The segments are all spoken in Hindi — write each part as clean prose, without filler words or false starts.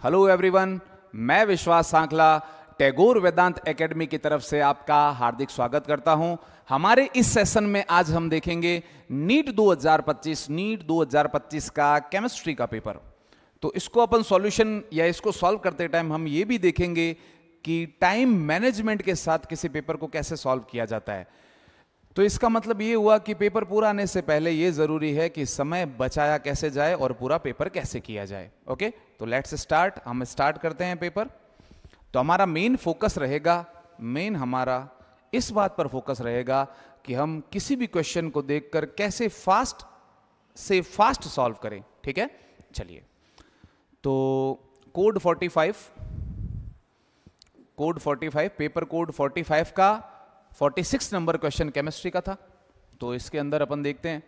हेलो एवरीवन, मैं विश्वास सांखला टैगोर वेदांत एकेडमी की तरफ से आपका हार्दिक स्वागत करता हूं। हमारे इस सेशन में आज हम देखेंगे नीट 2025 का केमिस्ट्री का पेपर। तो इसको अपन सॉल्यूशन या इसको सॉल्व करते टाइम हम ये भी देखेंगे कि टाइम मैनेजमेंट के साथ किसी पेपर को कैसे सॉल्व किया जाता है। तो इसका मतलब ये हुआ कि पेपर पूरा आने से पहले ये जरूरी है कि समय बचाया कैसे जाए और पूरा पेपर कैसे किया जाए। ओके, तो लेट्स स्टार्ट। हम स्टार्ट करते हैं पेपर। तो हमारा मेन फोकस रहेगा, हमारा इस बात पर फोकस रहेगा कि हम किसी भी क्वेश्चन को देखकर कैसे फास्ट से फास्ट सॉल्व करें। ठीक है, चलिए। तो कोड 45 पेपर कोड 45 का 46 नंबर क्वेश्चन केमिस्ट्री का था। तो इसके अंदर अपन देखते हैं,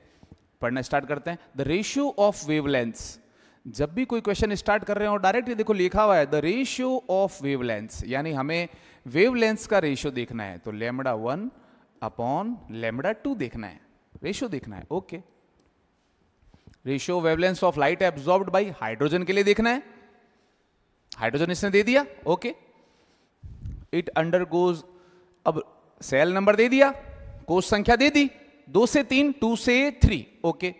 पढ़ना स्टार्ट करते हैं। The ratio of wavelengths. जब भी कोई क्वेश्चन स्टार्ट कर रहे हो डायरेक्टली देखो लिखा हुआ है द रेशियो ऑफ वेवलेंथ्स, यानी हमें वेवलेंथ्स का रेशियो देखना है। तो लैम्बडा 1 अपॉन लैम्बडा 2 देखना है, रेशियो देखना है। Okay, ratio wavelengths of light absorbed bye hydrogen के लिए देखना है। हाइड्रोजन इसने दे दिया। ओके, इट अंडरगोज, अब सेल नंबर दे दिया, कोश संख्या दे दी 2 से 3, 2 से 3। ओके,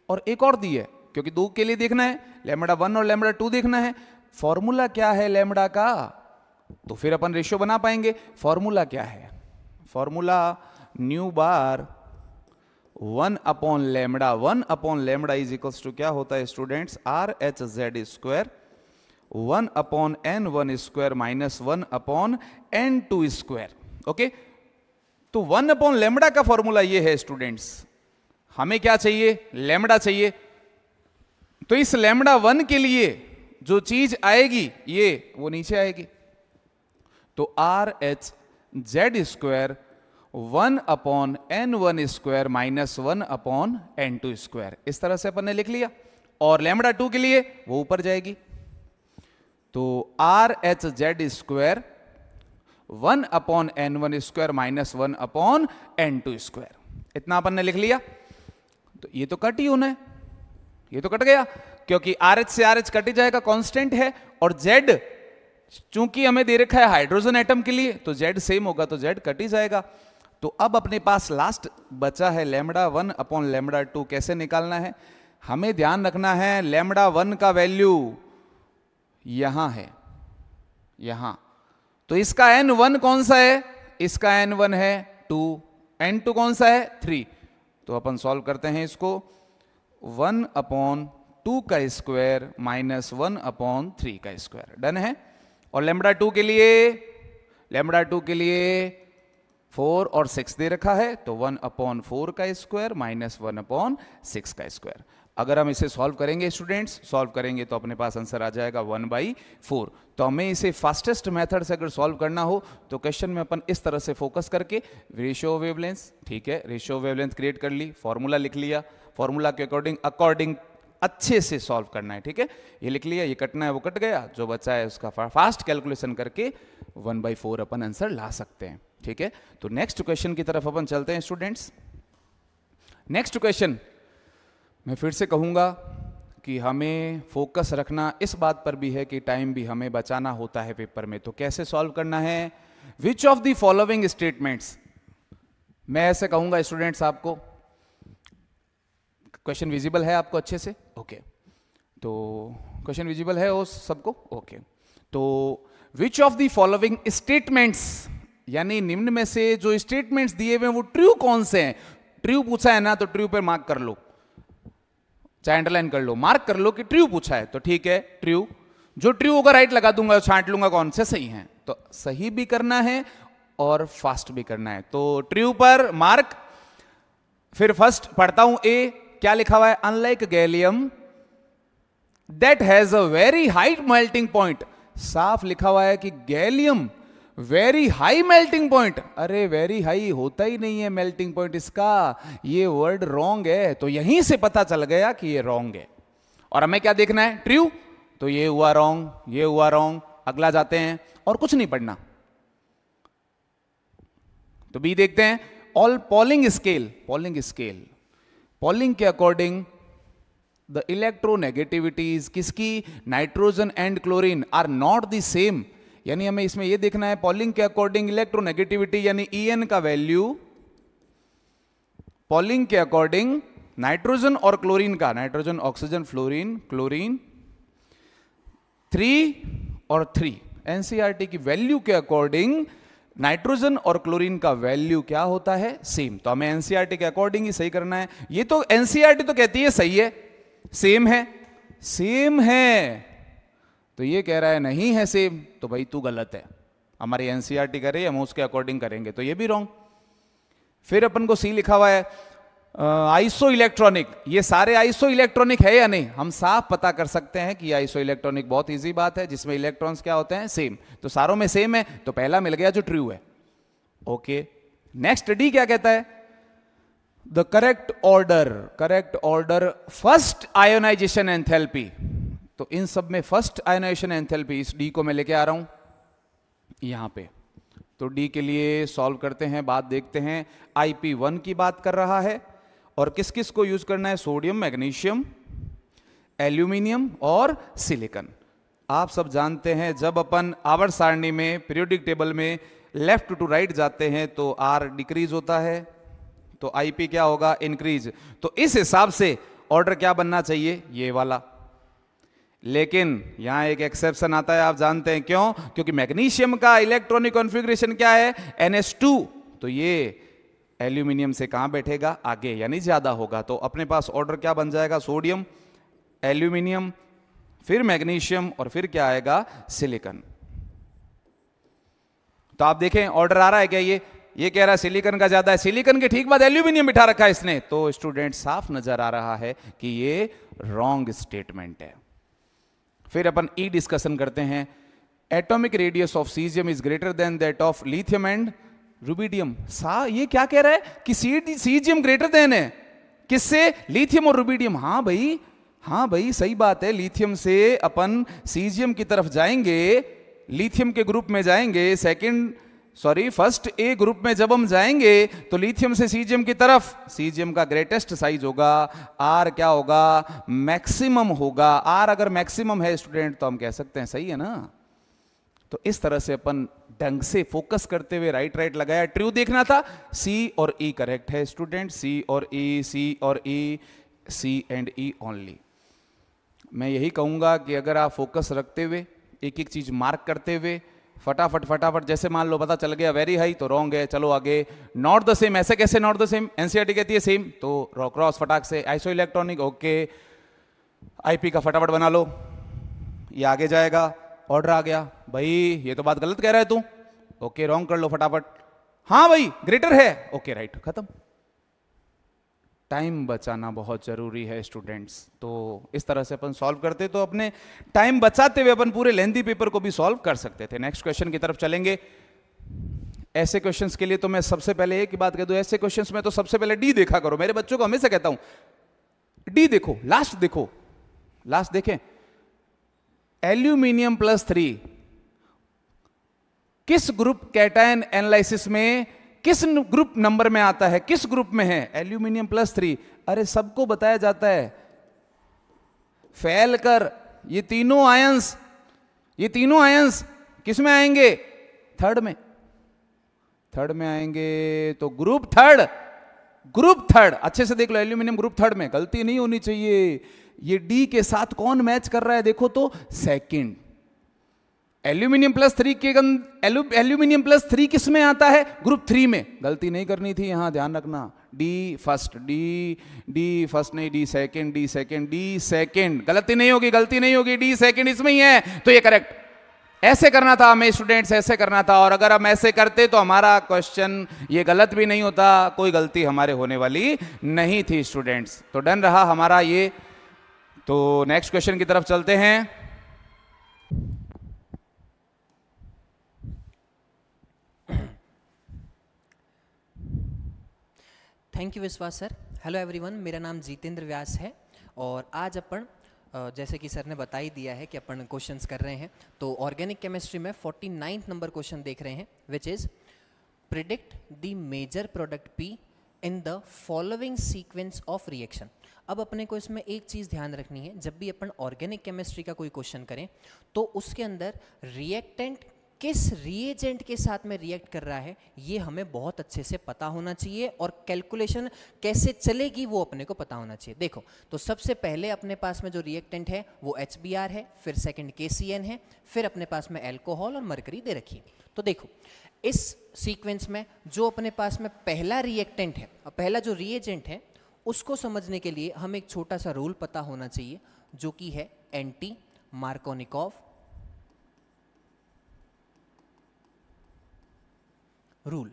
और एक और दी है क्योंकि 2 के लिए देखना है, लैम्बडा 1 और लैम्बडा 2 देखना है। फॉर्मूला क्या है लैम्बडा का, तो फिर अपन रेशियो बना पाएंगे। फॉर्मूला क्या है, formula nu bar 1 upon lambda is equals to क्या होता है students, R H Z square 1 upon n1 square minus 1 upon n2 square. Okay, तो 1 अपॉन लैम्बडा का फॉर्मूला ये है स्टूडेंट्स। हमें क्या चाहिए, लैम्बडा चाहिए। तो इस लैम्बडा 1 के लिए जो चीज आएगी ये वो नीचे आएगी। तो are H Z square 1 upon n1 square minus 1 upon n2 square, इस तरह से अपन ने लिख लिया। और लैम्बडा 2 के लिए वो ऊपर जाएगी। तो are H Z square 1 upon n1 square minus 1 upon n2 square, इतना अपन ने लिख लिया। तो ये तो कट ही होना है, ये तो कट गया क्योंकि RH से RH कट ही जाएगा, कांस्टेंट है। और Z चूंकि हमें दे रखा है हाइड्रोजन एटम के लिए तो Z सेम होगा, तो Z कट ही जाएगा। तो अब अपने पास लास्ट बचा है लैम्बडा 1 अपॉन लैम्बडा 2। कैसे निकालना है, हमें ध्यान रखना है लैम्बडा 1 का वैल्यू यहां है, यहां। तो इसका n1 कौन सा है, इसका n1 है 2, n2 कौन सा है 3। तो अपन सॉल्व करते हैं इसको, 1 अपॉन 2 का स्क्वायर माइनस 1 अपॉन 3 का स्क्वायर, डन है। और लैम्बडा 2 के लिए 4 और 6 दे रखा है, तो 1 अपॉन 4 का स्क्वायर माइनस 1 अपॉन 6 का स्क्वायर। अगर हम इसे सॉल्व करेंगे स्टूडेंट्स, सॉल्व करेंगे तो अपने पास आंसर आ जाएगा 1/4। तो हमें इसे फास्टेस्ट मेथड से अगर सॉल्व करना हो तो क्वेश्चन में अपन इस तरह से फोकस करके रेशियो वेवलेंथ, ठीक है, रेशियो वेवलेंथ क्रिएट कर ली, फॉर्मूला लिख लिया, फॉर्मूला के अकॉर्डिंग अच्छे से सॉल्व करना है। ठीक है, ये लिख लिया, ये कटना है वो कट गया, जो बचा है उसका फास्ट कैलकुलेशन करके 1/4 अपन आंसर ला सकते हैं। ठीक है, तो नेक्स्ट क्वेश्चन की तरफ अपन चलते हैं स्टूडेंट्स। नेक्स्ट क्वेश्चन मैं फिर से कहूंगा कि हमें फोकस रखना इस बात पर भी है कि टाइम भी हमें बचाना होता है पेपर में। तो कैसे सॉल्व करना है, which of the following statements, मैं ऐसे कहूंगा स्टूडेंट्स आपको, क्वेश्चन विजिबल है आपको अच्छे से? ओके, तो क्वेश्चन विजिबल है उस सबको? ओके, तो विच ऑफ द फॉलोइंग स्टेटमेंट्स, यानी निम्न में से जो स्टेटमेंट्स दिए हुए हैं वो ट्रू कौन से हैं। ट्रू पूछा है ना, तो ट्रू पर मार्क कर लो, चाहे अंडरलाइन कर लो, मार्क कर लो कि ट्रू पूछा है तो ठीक है ट्रू। जो ट्रू होगा राइट लगा दूंगा, छांट लूंगा कौन से सही हैं। तो सही भी करना है और फास्ट भी करना है, तो ट्रू पर मार्क। फिर फर्स्ट पढ़ता हूं, ए क्या लिखा हुआ है, unlike gallium that has a very high melting point. साफ लिखा हुआ है कि gallium very high melting point. अरे वेरी हाई होता ही नहीं है मेल्टिंग पॉइंट इसका, ये वर्ड रॉन्ग है। तो यहीं से पता चल गया कि ये रॉन्ग है। और हमें क्या देखना है, ट्रू। तो ये हुआ रॉन्ग, ये हुआ रॉन्ग। अगला जाते हैं और कुछ नहीं पढ़ना। तो बी देखते हैं, ऑल पॉलिंग स्केल के अकॉर्डिंग द इलेक्ट्रोनेगेटिविटीज किसकी, nitrogen and chlorine are not the same, यानी हमें इसमें यह देखना है पॉलिंग के अकॉर्डिंग इलेक्ट्रोनेगेटिविटी यानी En का वैल्यू पॉलिंग के अकॉर्डिंग नाइट्रोजन और क्लोरीन का, नाइट्रोजन ऑक्सीजन फ्लोरीन क्लोरीन 3 और 3 एनसीईआरटी की वैल्यू के अकॉर्डिंग नाइट्रोजन और क्लोरीन का वैल्यू क्या होता है, सेम। तो हमें एनसीईआरटी के अकॉर्डिंग ही सही करना है। ये तो एनसीईआरटी तो कहती है सही है, सेम है, सेम है, तो ये कह रहा है नहीं है सेम, तो भाई तू गलत है। हमारी एनसीईआरटी कह रही है हम उसके अकॉर्डिंग करेंगे, तो ये भी रॉन्ग। फिर अपन को सी लिखा हुआ है आइसो इलेक्ट्रॉनिक, ये सारे आइसो इलेक्ट्रॉनिक है या नहीं, हम साफ पता कर सकते हैं कि आइसो इलेक्ट्रॉनिक बहुत इजी बात है, जिसमें इलेक्ट्रॉन्स क्या होते हैं, सेम। तो सारों में सेम है, तो पहला मिल गया जो ट्रू है। ओके, नेक्स्ट डी क्या कहता है, the correct order first ionization enthalpy. तो इन सब में फर्स्ट आयोनाइजेशन एंथैल्पी, इस डी को मैं लेके आ रहा हूं यहां पे। तो डी के लिए सॉल्व करते हैं, बात देखते हैं। IP1 की बात कर रहा है, और किस किस को यूज करना है, सोडियम, मैग्नीशियम, एल्यूमिनियम और सिलिकॉन। आप सब जानते हैं जब अपन आवर्त सारणी में पीरियोडिक टेबल में लेफ्ट टू राइट जाते हैं तो R डिक्रीज होता है, तो IP क्या होगा, इंक्रीज। तो इस हिसाब से ऑर्डर क्या बनना चाहिए, ये वाला। लेकिन यहां एक एक्सेप्शन आता है, आप जानते हैं क्यों, क्योंकि मैग्नीशियम का इलेक्ट्रॉनिक कॉन्फ़िगरेशन क्या है, NH2, तो ये एल्यूमिनियम से कहां बैठेगा, आगे, यानी ज्यादा होगा। तो अपने पास ऑर्डर क्या बन जाएगा, सोडियम, एल्यूमिनियम, फिर मैग्नीशियम और फिर क्या आएगा, सिलिकॉन। तो आप देखें ऑर्डर आ रहा है क्या, ये कह रहा है सिलिकॉन का ज्यादा है, सिलिकॉन के ठीक बाद एल्यूमिनियम बिठा रखा है इसने, तो स्टूडेंट साफ नजर आ रहा है कि ये रॉन्ग स्टेटमेंट है। फिर अपन ई डिस्कशन करते हैं। Atomic radius of caesium is greater than that of lithium and rubidium. ये क्या कह रहा है कि सीजियम ग्रेटर देन है किससे, लिथियम और रुबिडियम। हाँ भाई सही बात है, लिथियम से अपन सीजियम की तरफ जाएंगे, लिथियम के ग्रुप में जाएंगे, फर्स्ट ए ग्रुप में जब हम जाएंगे तो लिथियम से सीजियम की तरफ, सीजियम का ग्रेटेस्ट साइज होगा, आर क्या होगा, मैक्सिमम होगा। आर अगर मैक्सिमम है स्टूडेंट तो हम कह सकते हैं सही है ना। तो इस तरह से अपन ढंग से फोकस करते हुए राइट लगाया। ट्रू देखना था, सी और ई करेक्ट है स्टूडेंट, सी और ई, सी एंड ई ओनली। मैं यही कहूंगा कि अगर आप फोकस रखते हुए एक एक चीज मार्क करते हुए फटाफट जैसे मान लो पता चल गया वेरी हाई तो रॉन्ग है, चलो आगे। नॉट द सेम, ऐसे कैसे नॉट द सेम, एनसीईआरटी कहती है सेम, तो क्रॉस फटाक से। आइसो इलेक्ट्रॉनिक, ओके, आईपी का फटाफट बना लो, ये आगे जाएगा। ऑर्डर आ गया, भाई ये तो बात गलत कह रहा है तू, ओके रॉन्ग कर लो फटाफट। हाँ भाई ग्रेटर है, ओके राइट, खत्म। टाइम बचाना बहुत जरूरी है स्टूडेंट्स। तो इस तरह से अपन सॉल्व करते, तो अपने टाइम बचाते हुए अपन पूरे लेंथी पेपर को भी सॉल्व कर सकते थे। नेक्स्ट क्वेश्चन की तरफ चलेंगे। ऐसे क्वेश्चंस के लिए तो मैं सबसे पहले एक ही बात कह दूं, ऐसे क्वेश्चंस में तो सबसे पहले डी देखा करो। मेरे बच्चों को हमेशा कहता हूं डी देखो, लास्ट देखो, लास्ट देखें। एल्यूमिनियम +3 किस ग्रुप कैटायन एनालिसिस में किस ग्रुप नंबर में आता है, किस ग्रुप में है एल्यूमिनियम +3? अरे सबको बताया जाता है, फैल कर ये तीनों आयंस किस में आएंगे, थर्ड में आएंगे। तो ग्रुप थर्ड अच्छे से देख लो, एल्यूमिनियम ग्रुप थर्ड में, गलती नहीं होनी चाहिए। ये डी के साथ कौन मैच कर रहा है देखो तो, सेकंड। एल्यूमिनियम +3 किस में आता है, ग्रुप 3 में, गलती नहीं करनी थी यहां, ध्यान रखना। डी फर्स्ट नहीं, डी सेकंड, गलती नहीं होगी, डी सेकंड इसमें ही है, तो ये करेक्ट। ऐसे करना था हमें स्टूडेंट्स, ऐसे करना था। और अगर हम ऐसे करते तो हमारा क्वेश्चन ये गलत भी नहीं होता, कोई गलती हमारे होने वाली नहीं थी स्टूडेंट्स। तो डन रहा हमारा ये। तो नेक्स्ट क्वेश्चन की तरफ चलते हैं। थैंक यू विश्वास सर। हेलो एवरीवन, मेरा नाम जितेंद्र व्यास है और आज अपन जैसे कि सर ने बता ही दिया है कि अपन क्वेश्चंस कर रहे हैं। तो ऑर्गेनिक केमिस्ट्री में 49th नंबर क्वेश्चन देख रहे हैं, which is predict the major product P in the following sequence of reaction. अब अपने को इसमें एक चीज़ ध्यान रखनी है, जब भी अपन ऑर्गेनिक केमिस्ट्री का कोई क्वेश्चन करें तो उसके अंदर रिएक्टेंट किस रिएजेंट के साथ में रिएक्ट कर रहा है ये हमें बहुत अच्छे से पता होना चाहिए, और कैलकुलेशन कैसे चलेगी वो अपने को पता होना चाहिए। देखो, तो सबसे पहले अपने पास में जो रिएक्टेंट है वो HBr है, फिर सेकंड KCN है, फिर अपने पास में अल्कोहल और मरकरी दे रखी है। तो देखो, इस सीक्वेंस में जो अपने पास में पहला रिएक्टेंट है और पहला जो रिएजेंट है उसको समझने के लिए हमें एक छोटा सा रूल पता होना चाहिए, जो कि है एंटी मार्कोनिकॉव रूल।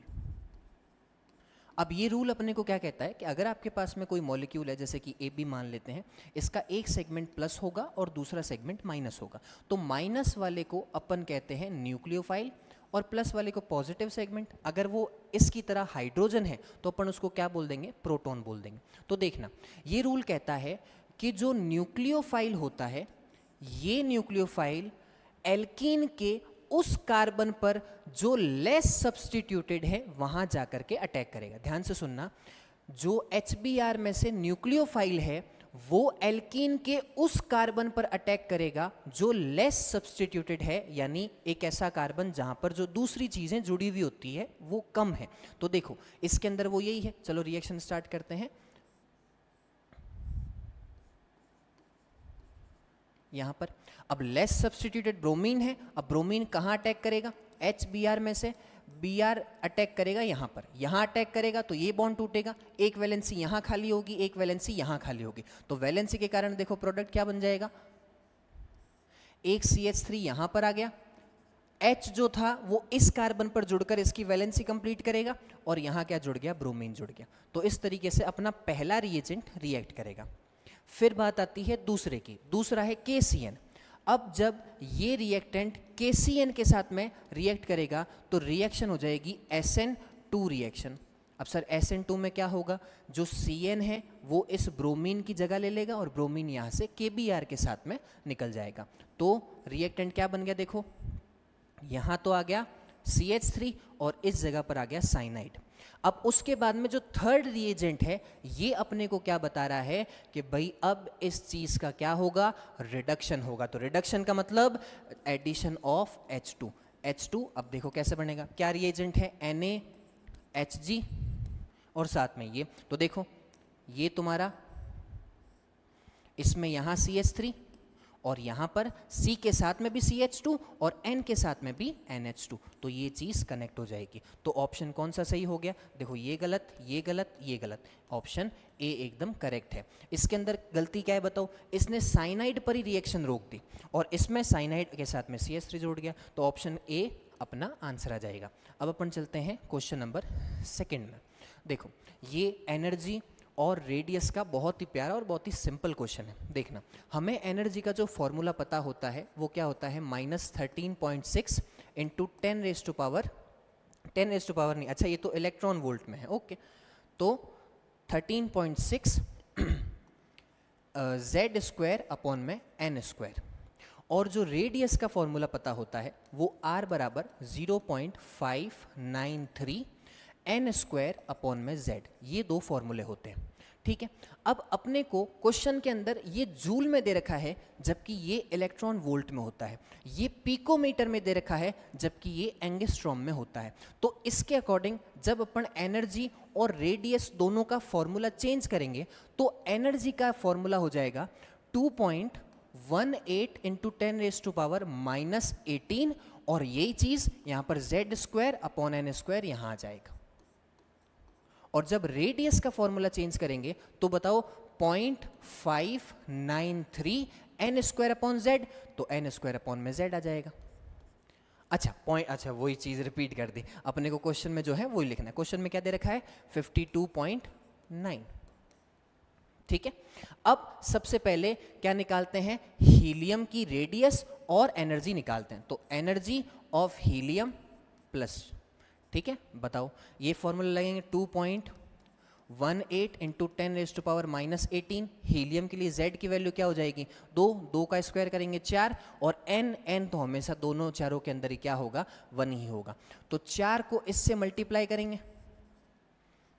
अब ये रूल अपने को क्या कहता है कि अगर आपके पास में कोई मॉलिक्यूल है, जैसे कि AB मान लेते हैं, इसका एक सेगमेंट प्लस होगा और दूसरा सेगमेंट माइनस होगा, तो माइनस वाले को अपन कहते हैं न्यूक्लियोफाइल और प्लस वाले को पॉजिटिव सेगमेंट। अगर वो इसकी तरह हाइड्रोजन है तो अपन उसको क्या बोल देंगे, प्रोटॉन बोल देंगे। तो देखना, ये रूल कहता है कि जो न्यूक्लियोफाइल होता है, ये न्यूक्लियोफाइल एल्कीन के उस कार्बन पर जो लेस सब्स्टिट्यूटेड है वहां जाकर के अटैक करेगा। ध्यान से सुनना, जो HBr में से न्यूक्लियोफाइल है वो एल्कीन के उस कार्बन पर अटैक करेगा जो लेस सब्स्टिट्यूटेड है, यानी एक ऐसा कार्बन जहां पर जो दूसरी चीजें जुड़ी हुई होती है वो कम है। तो देखो, इसके अंदर वो यही है। चलो रिएक्शन स्टार्ट करते हैं। यहां पर अब लेस सब्स्टिट्यूटेड ब्रोमीन है, अब ब्रोमीन कहां अटैक करेगा, HBr में से Br अटैक करेगा यहां पर, यहां अटैक करेगा तो ये बॉन्ड टूटेगा, एक वैलेंसी यहां खाली होगी, एक वैलेंसी यहां खाली होगी, तो वैलेंसी के कारण देखो प्रोडक्ट क्या बन जाएगा, एक CH3 यहां पर आ गया, H जो था वो इस कार्बन पर जुड़कर इसकी वैलेंसी कंप्लीट करेगा, और यहां क्या जुड़ गया, ब्रोमीन जुड़ गया। तो इस तरीके से अपना पहला रिएजेंट रिएक्ट करेगा। फिर बात आती है दूसरे की, दूसरा है KCN। अब जब ये रिएक्टेंट KCN के साथ में रिएक्ट करेगा तो रिएक्शन हो जाएगी SN2 रिएक्शन। अब सर SN2 में क्या होगा, जो CN है वो इस ब्रोमीन की जगह ले लेगा और ब्रोमीन यहाँ से KBr के साथ में निकल जाएगा। तो रिएक्टेंट क्या बन गया, देखो यहाँ तो आ गया CH3 और इस जगह पर आ गया साइनाइड। अब उसके बाद में जो थर्ड रिएजेंट है ये अपने को क्या बता रहा है कि भाई अब इस चीज का क्या होगा, रिडक्शन होगा। तो रिडक्शन का मतलब एडिशन ऑफ H2। अब देखो कैसे बनेगा, क्या रिएजेंट है, NaHg और साथ में ये, तो देखो ये तुम्हारा, इसमें यहां CH3 और यहाँ पर C के साथ में भी CH2 और N के साथ में भी NH2, तो ये चीज़ कनेक्ट हो जाएगी। तो ऑप्शन कौन सा सही हो गया, देखो ये गलत, ये गलत, ये गलत, ऑप्शन ए एकदम करेक्ट है। इसके अंदर गलती क्या है बताओ, इसने साइनाइड पर ही रिएक्शन रोक दी और इसमें साइनाइड के साथ में CH3 जोड़ गया, तो ऑप्शन ए अपना आंसर आ जाएगा। अब अपन चलते हैं क्वेश्चन नंबर सेकेंड में। देखो, ये एनर्जी और रेडियस का बहुत ही प्यारा और बहुत ही सिंपल क्वेश्चन है। देखना, हमें एनर्जी का जो फॉर्मूला पता होता है वो क्या होता है, -13.6 इंटू 10 रेज टू पावर नहीं, अच्छा ये तो इलेक्ट्रॉन वोल्ट में है, ओके, तो 13.6 Z² अपॉन में N²। और जो रेडियस का फॉर्मूला पता होता है वो R बराबर 0.593 N² अपॉन में Z, ये दो फॉर्मूले होते हैं। ठीक है, अब अपने को क्वेश्चन के अंदर ये जूल में दे रखा है जबकि ये इलेक्ट्रॉन वोल्ट में होता है, ये पिकोमीटर में दे रखा है जबकि ये एंगस्ट्रॉम में होता है। तो इसके अकॉर्डिंग जब अपन एनर्जी और रेडियस दोनों का फॉर्मूला चेंज करेंगे तो एनर्जी का फॉर्मूला हो जाएगा 2.18 इंटू 10 रेज टू पावर -18, और यही चीज यहां पर Z² अपॉन N² यहां आ जाएगा। और जब रेडियस का फॉर्मूला चेंज करेंगे तो बताओ 0.593 N² अपॉन Z, तो N² अपॉन में Z आ जाएगा। अच्छा वही चीज रिपीट कर दी, अपने को क्वेश्चन में जो है वही लिखना है। क्वेश्चन में क्या दे रखा है 52.9। ठीक है, अब सबसे पहले क्या निकालते हैं, हीलियम की रेडियस और एनर्जी निकालते हैं। तो एनर्जी ऑफ हीलियम प्लस, ठीक है, बताओ ये फॉर्मूला लगेंगे 2.18 into 10 raise to power -18। Helium के लिए Z की वैल्यू क्या हो जाएगी, 2 का स्क्वायर करेंगे 4, और N तो हमेशा दोनों चारों के अंदर ही क्या होगा, 1 ही होगा। तो 4 को इससे मल्टीप्लाई करेंगे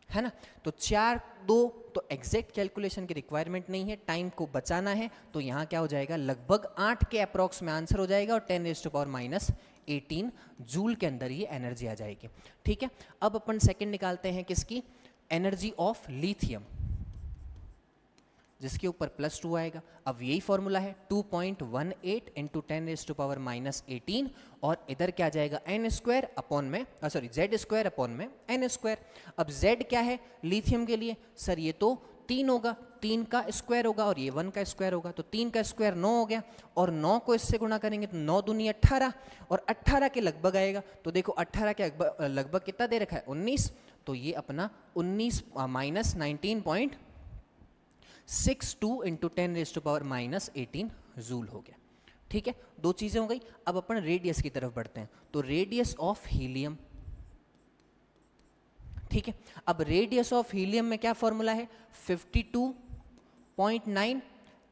है ना। तो 4 2 तो एग्जैक्ट कैलकुलेशन की रिक्वायरमेंट नहीं है, टाइम को बचाना है, तो यहाँ क्या हो जाएगा, लगभग 8 के अप्रॉक्स में आंसर हो जाएगा और 10⁻⁻18 जूल के अंदर ये एनर्जी आ जाएगी। ठीक है, अब अपन सेकंड निकालते हैं किसकी, एनर्जी ऑफ लिथियम, जिसके ऊपर +2 आएगा। अब यही फॉर्मूला है 2.18 इंटू 10⁻⁻18 और इधर क्या जाएगा n² अपॉन में z² अपॉन में n²। अब z क्या है लिथियम के लिए, सर ये तो 3 होगा, 3 का स्क्वायर होगा और ये 1 का स्क्वायर होगा, तो 3 का स्क्वायर 9 हो गया और 9 को इससे गुणा करेंगे तो 9 दूनी 18 और 18 के लगभग आएगा। तो देखो 18 के लगभग कितना दे रखा है 19, तो ये अपना 19 माइनस 19.62 इंटू 10⁻⁻18 जूल हो गया। ठीक है, 2 चीजें हो गई। अब अपन रेडियस की तरफ बढ़ते हैं, तो रेडियस ऑफ हीलियम, ठीक है, अब रेडियस ऑफ हीलियम में क्या फॉर्मूला है 52.9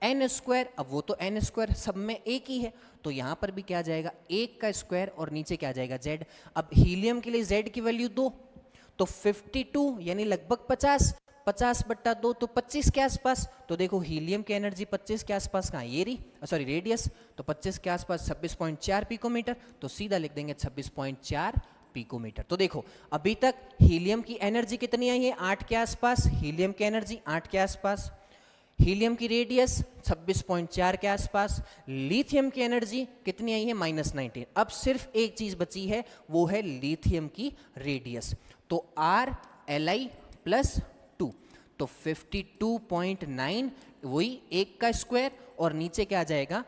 n²। अब वो तो n² सब में एक ही है, तो यहां पर भी क्या आ जाएगा 1 का स्क्वायर और नीचे क्या आ जाएगा z। अब हीलियम के लिए z की वैल्यू 2, तो 52 यानी लगभग 50, 50/2 तो 25 के आसपास। तो देखो हीलियम की एनर्जी 25 के आसपास कहाँ, ये रही, सॉरी रेडियस, तो 25 के आसपास 26.4 पिकोमीटर, तो सीधा लिख देंगे 26.4 पिकोमीटर। तो देखो अभी तक हीलियम की एनर्जी कितनी आई है 8 के आसपास, हीलियम की एनर्जी 8 के आसपास, हीलियम की रेडियस 26.4 के आसपास, लिथियम की एनर्जी कितनी आई है -19। अब सिर्फ एक चीज बची है, वो है लिथियम की रेडियस, तो RLi + 2, तो 52.9 वही 1 का स्क्वायर और नीचे क्या आ जाएगा,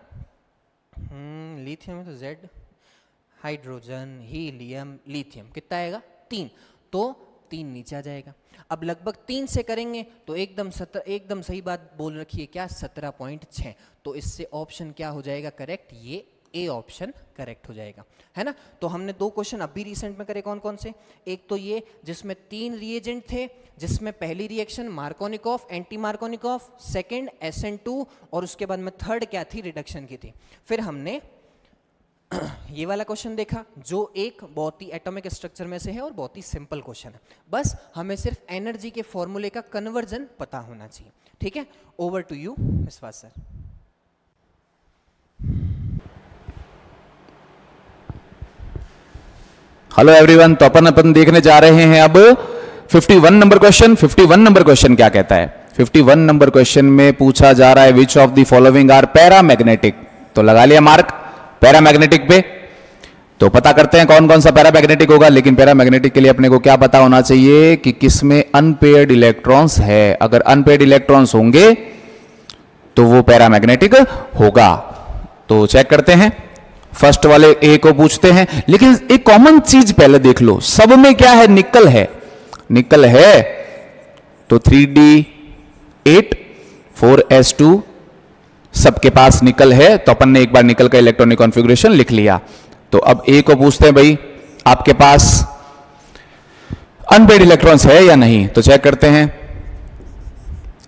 लिथियम है तो Z, हाइड्रोजन हीलियम लिथियम कितना आएगा 3, तो 3 नीचे आ जाएगा। अब लगभग 3 से करेंगे तो एकदम सही बात बोल रखी है क्या 17.6, तो इससे ऑप्शन क्या हो जाएगा करेक्ट, ये ए ऑप्शन करेक्ट हो जाएगा, है ना। तो हमने 2 क्वेश्चन अभी रिसेंट में करे, कौन कौन से, एक तो ये जिसमें 3 रिएजेंट थे, जिसमें पहली reaction Markovnikov anti Markovnikov, second SN2 और उसके बाद में थर्ड क्या थी रिडक्शन की थी। फिर हमने ये वाला क्वेश्चन देखा जो एक बहुत ही एटॉमिक स्ट्रक्चर में से है और बहुत ही सिंपल क्वेश्चन है, बस हमें सिर्फ एनर्जी के फॉर्मूले का कन्वर्जन पता होना चाहिए। ठीक है, ओवर टू यू विश्वास सर। हेलो एवरीवन, तो अपन देखने जा रहे हैं अब 51 नंबर क्वेश्चन। 51 नंबर क्वेश्चन क्या कहता है, 51 नंबर क्वेश्चन में पूछा जा रहा है which of the following are paramagnetic. तो लगा लिया मार्क पैरामैग्नेटिक पे, तो पता करते हैं कौन कौन सा पैरामैग्नेटिक होगा। लेकिन पैरामैग्नेटिक के लिए अपने को क्या पता होना चाहिए कि किसमें अनपेयर्ड इलेक्ट्रॉन्स है। अगर अनपेयर्ड इलेक्ट्रॉन्स होंगे तो वो पैरामैग्नेटिक होगा। तो चेक करते हैं, फर्स्ट वाले ए को पूछते हैं, लेकिन एक कॉमन चीज पहले देख लो, सब में क्या है, निकल है। निकल है तो 3D8 4s2 सबके पास निकल है, तो अपन ने एक बार निकल का इलेक्ट्रॉनिक कॉन्फ़िगरेशन लिख लिया। तो अब ए को पूछते हैं भाई आपके पास अनपेयर्ड इलेक्ट्रॉन्स है या नहीं। तो चेक करते हैं,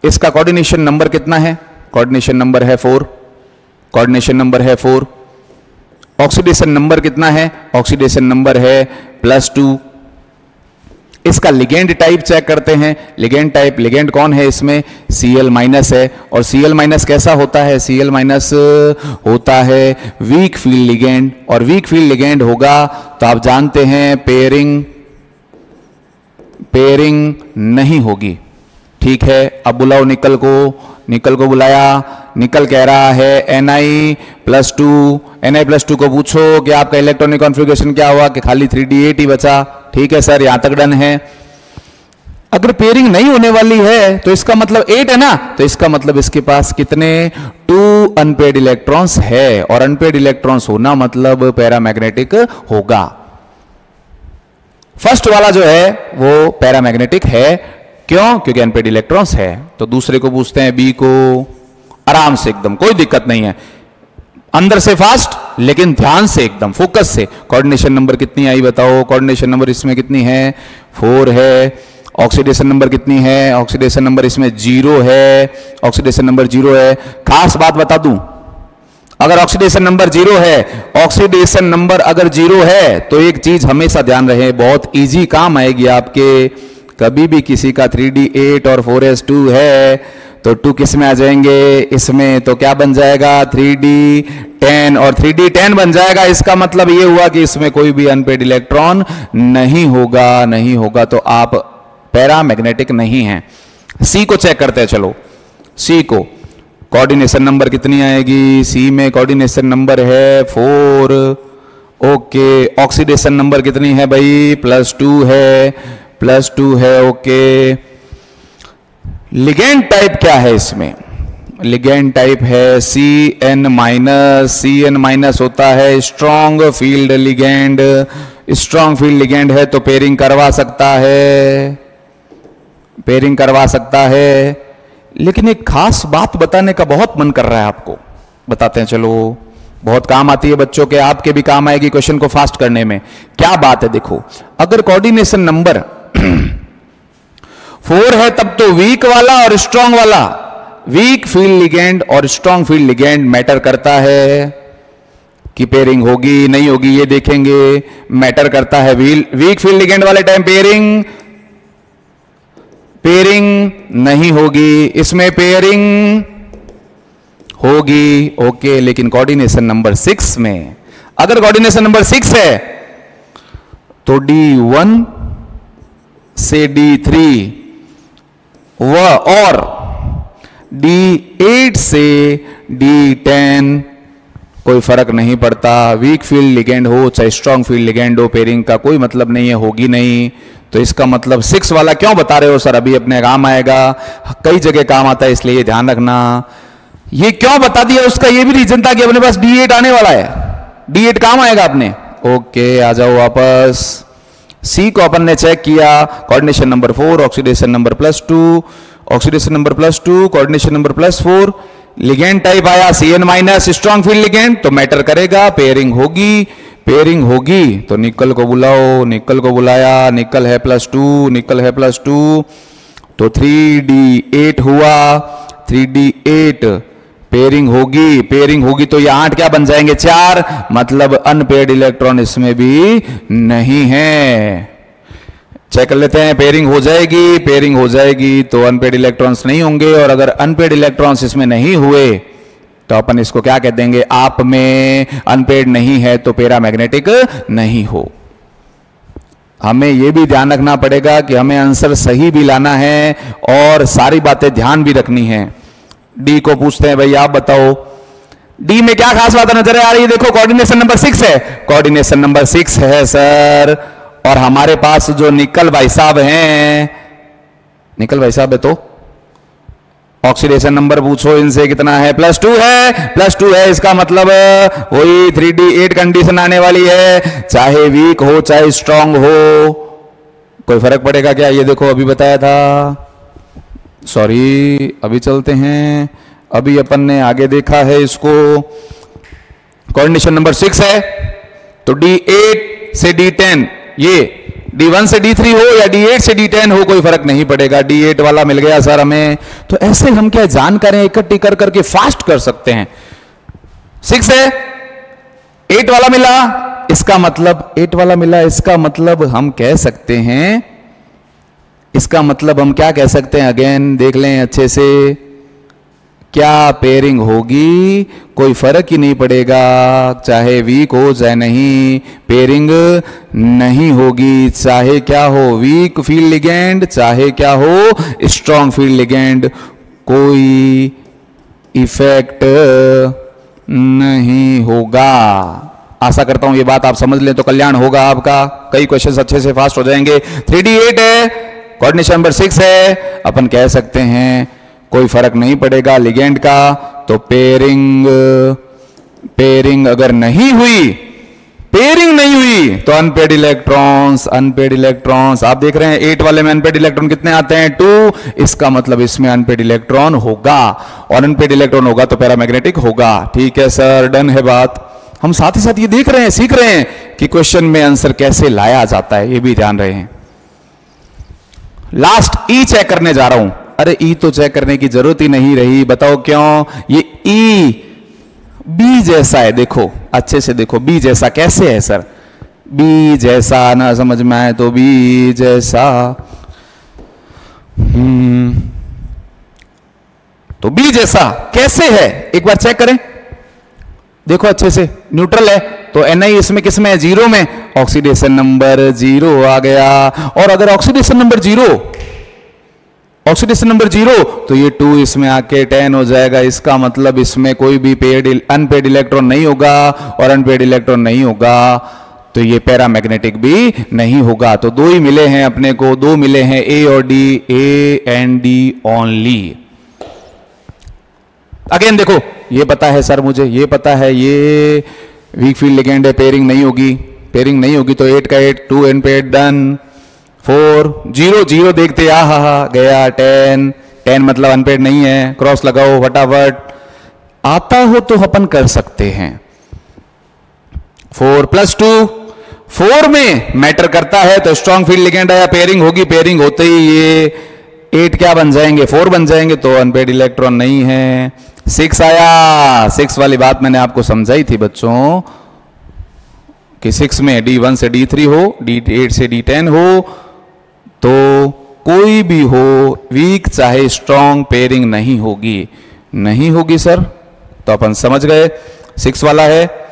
इसका कोऑर्डिनेशन नंबर कितना है, कोऑर्डिनेशन नंबर है 4, कोऑर्डिनेशन नंबर है 4। ऑक्सीडेशन नंबर कितना है, ऑक्सीडेशन नंबर है +2। इसका लिगेंड टाइप चेक करते हैं, लिगेंड टाइप, लिगेंड कौन है इसमें, Cl- है। और Cl- कैसा होता है, Cl- होता है वीक फील्ड लिगेंड, और वीक फील्ड लिगेंड होगा तो आप जानते हैं पेयरिंग नहीं होगी। ठीक है, अब बुलाओ निकल को बुलाया, निकल कह रहा है Ni+2, Ni+2 को पूछो कि आपका इलेक्ट्रॉनिक कॉन्फ़िगरेशन क्या हुआ, कि खाली 3D8 ही बचा। ठीक है सर, यहां तक डन है। अगर पेयरिंग नहीं होने वाली है तो इसका मतलब 8 है ना, तो इसका मतलब इसके पास कितने 2 अनपेयर्ड इलेक्ट्रॉन्स है, और अनपेयर्ड इलेक्ट्रॉन्स होना मतलब पैरामैग्नेटिक होगा। फर्स्ट वाला जो है वो पैरामैग्नेटिक है, क्यों, क्योंकि अनपेयर्ड इलेक्ट्रॉन्स है। तो दूसरे को पूछते हैं बी को, आराम से एकदम कोई दिक्कत नहीं है, अंदर से फास्ट लेकिन ध्यान से एकदम फोकस से। कोऑर्डिनेशन नंबर कितनी आई बताओ, कोऑर्डिनेशन नंबर इसमें कितनी है 4 है। ऑक्सीडेशन नंबर कितनी है, ऑक्सीडेशन नंबर इसमें 0 है, ऑक्सीडेशन नंबर 0 है। खास बात बता दूं, अगर ऑक्सीडेशन नंबर 0 है, ऑक्सीडेशन नंबर अगर 0 है तो एक चीज हमेशा ध्यान रहे, बहुत इजी काम आएगी आपके कभी भी किसी का 3D8 और 4s2 है तो 2 किस में आ जाएंगे, इसमें, तो क्या बन जाएगा 3D10 और 3D10 बन जाएगा। इसका मतलब ये हुआ कि इसमें कोई भी अनपेड इलेक्ट्रॉन नहीं होगा, तो आप पैरामैग्नेटिक नहीं हैं। सी को चेक करते हैं, चलो सी को कोऑर्डिनेशन नंबर कितनी आएगी, सी में कोऑर्डिनेशन नंबर है 4, ओके। ऑक्सीडेशन नंबर कितनी है भाई, +2 है, ओके। लिगेंड टाइप क्या है इसमें, लिगेंड टाइप है CN-, होता है strong field ligand. Strong field ligand है तो पेयरिंग करवा सकता है, लेकिन एक खास बात बताने का बहुत मन कर रहा है आपको, बताते हैं चलो, बहुत काम आती है बच्चों के, आपके भी काम आएगी क्वेश्चन को फास्ट करने में। क्या बात है, देखो अगर कोऑर्डिनेशन नंबर 4 है तब तो वीक वाला और स्ट्रॉन्ग वाला, वीक फील्ड लिगेंड और स्ट्रॉन्ग फील्ड लिगेंड मैटर करता है कि पेयरिंग होगी नहीं होगी, ये देखेंगे, मैटर करता है। वीक फील्ड लिगेंड वाले टाइम पेयरिंग नहीं होगी, इसमें पेयरिंग होगी, ओके। लेकिन कोऑर्डिनेशन नंबर 6 में, अगर कोऑर्डिनेशन नंबर 6 है तो D1 से D3 और D8 से D10 कोई फर्क नहीं पड़ता, वीक फील्ड लिगेंड हो चाहे स्ट्रॉन्ग फील्ड लिगेंड हो, पेयरिंग का कोई मतलब नहीं है, होगी नहीं। तो इसका मतलब 6 वाला क्यों बता रहे हो सर, अभी अपने काम आएगा, कई जगह काम आता है, इसलिए ध्यान रखना। ये क्यों बता दिया, उसका ये भी रीजन था कि अपने पास D8 आने वाला है, D8 काम आएगा अपने, ओके। आ जाओ वापस, सी को अपन ने चेक किया, coordination number 4, oxidation number +2, coordination number +4, ligand type आया CN-, स्ट्रॉन्ग फील्ड लिगेंड, तो मैटर करेगा, पेयरिंग होगी तो निकल को बुलाओ, निकल को बुलाया, निकल है +2, तो 3D8 हुआ, 3D8 पेयरिंग होगी तो ये 8 क्या बन जाएंगे, 4, मतलब अनपेयर्ड इलेक्ट्रॉन इसमें भी नहीं है। चेक कर लेते हैं, पेयरिंग हो जाएगी तो अनपेयर्ड इलेक्ट्रॉन्स नहीं होंगे, और अगर अनपेयर्ड इलेक्ट्रॉन्स इसमें नहीं हुए तो अपन इसको क्या कह देंगे, आप में अनपेयर्ड नहीं है तो पैरामैग्नेटिक नहीं हो। हमें यह भी ध्यान रखना पड़ेगा कि हमें आंसर सही भी लाना है और सारी बातें ध्यान भी रखनी है। डी को पूछते हैं, भाई आप बताओ डी में क्या खास बात नजर आ रही है, देखो कोऑर्डिनेशन नंबर 6 है, कोऑर्डिनेशन नंबर 6 है सर, और हमारे पास जो निकल भाई साहब हैं, निकल भाई साहब है तो ऑक्सीडेशन नंबर पूछो इनसे कितना है, +2 है, इसका मतलब वही 3D8 कंडीशन आने वाली है, चाहे वीक हो चाहे स्ट्रांग हो, कोई फर्क पड़ेगा क्या, ये देखो अभी बताया था, सॉरी अभी चलते हैं, अभी अपन ने आगे देखा है इसको, कोऑर्डिनेशन नंबर 6 है तो D8 से D10, ये D1 से D3 हो या D8 से D10 हो कोई फर्क नहीं पड़ेगा, D8 वाला मिल गया सर हमें, तो ऐसे हम क्या जानकारियां इकट्ठी कर करके फास्ट कर सकते हैं। 6 है, 8 वाला मिला, इसका मतलब 8 वाला मिला, इसका मतलब हम कह सकते हैं, इसका मतलब हम क्या कह सकते हैं, अगेन देख लें अच्छे से, क्या पेयरिंग होगी, कोई फर्क ही नहीं पड़ेगा, चाहे वीक हो चाहे नहीं, पेयरिंग नहीं होगी, चाहे क्या हो वीक फील्ड लिगेंड, चाहे क्या हो स्ट्रॉन्ग फील्ड लिगेंड, कोई इफेक्ट नहीं होगा। आशा करता हूं ये बात आप समझ लें तो कल्याण होगा आपका, कई क्वेश्चंस अच्छे से फास्ट हो जाएंगे। 3D8 है, कोऑर्डिनेशन नंबर 6 है, अपन कह सकते हैं कोई फर्क नहीं पड़ेगा लिगेंड का, तो पेयरिंग अगर नहीं हुई, पेयरिंग नहीं हुई तो अनपेड इलेक्ट्रॉन्स आप देख रहे हैं 8 वाले में अनपेड इलेक्ट्रॉन कितने आते हैं, 2, इसका मतलब इसमें अनपेड इलेक्ट्रॉन होगा, और अनपेड इलेक्ट्रॉन होगा तो पैरामैग्नेटिक होगा। ठीक है सर, डन है बात। हम साथ ही साथ ये देख रहे हैं, सीख रहे हैं कि क्वेश्चन में आंसर कैसे लाया जाता है, ये भी ध्यान रहे हैं। लास्ट ई चेक करने जा रहा हूं, अरे ई तो चेक करने की जरूरत ही नहीं रही, बताओ क्यों, ये ई बी जैसा है, देखो अच्छे से देखो, बी जैसा कैसे है सर, बी जैसा ना समझ में आए तो बी जैसा, तो बी जैसा कैसे है एक बार चेक करें, देखो अच्छे से, न्यूट्रल है तो Na इसमें किसमें है, जीरो में, ऑक्सीडेशन नंबर 0 आ गया। और अगर ऑक्सीडेशन नंबर जीरो तो ये 2 इसमें आके 10 हो जाएगा। इसका मतलब इसमें कोई भी अनपेड इलेक्ट्रॉन नहीं होगा, और अनपेड इलेक्ट्रॉन नहीं होगा तो ये पैरामैग्नेटिक भी नहीं होगा। तो 2 ही मिले हैं अपने को, 2 मिले हैं ए और D, A and D only. Again देखो, ये पता है सर मुझे, ये पता है ये वीक फील्ड लिगेंड है, पेयरिंग नहीं होगी तो 8 का 8, 2 अनपेड, डन। 4 0 देखते, हा गया 10 मतलब अनपेड नहीं है, क्रॉस लगाओ फटाफट। आता हो तो अपन कर सकते हैं। 4 + 2, 4 में मैटर करता है तो स्ट्रॉन्ग फील्ड लिगेंड आया, पेयरिंग होगी, पेयरिंग होते ही ये 8 क्या बन जाएंगे, 4 बन जाएंगे, तो अनपेड इलेक्ट्रॉन नहीं है। 6 आया, 6 वाली बात मैंने आपको समझाई थी बच्चों कि 6 में D1 से D3 हो, D8 से D10 हो, तो कोई भी हो वीक चाहे स्ट्रॉन्ग पेयरिंग नहीं होगी सर। तो अपन समझ गए 6 वाला है,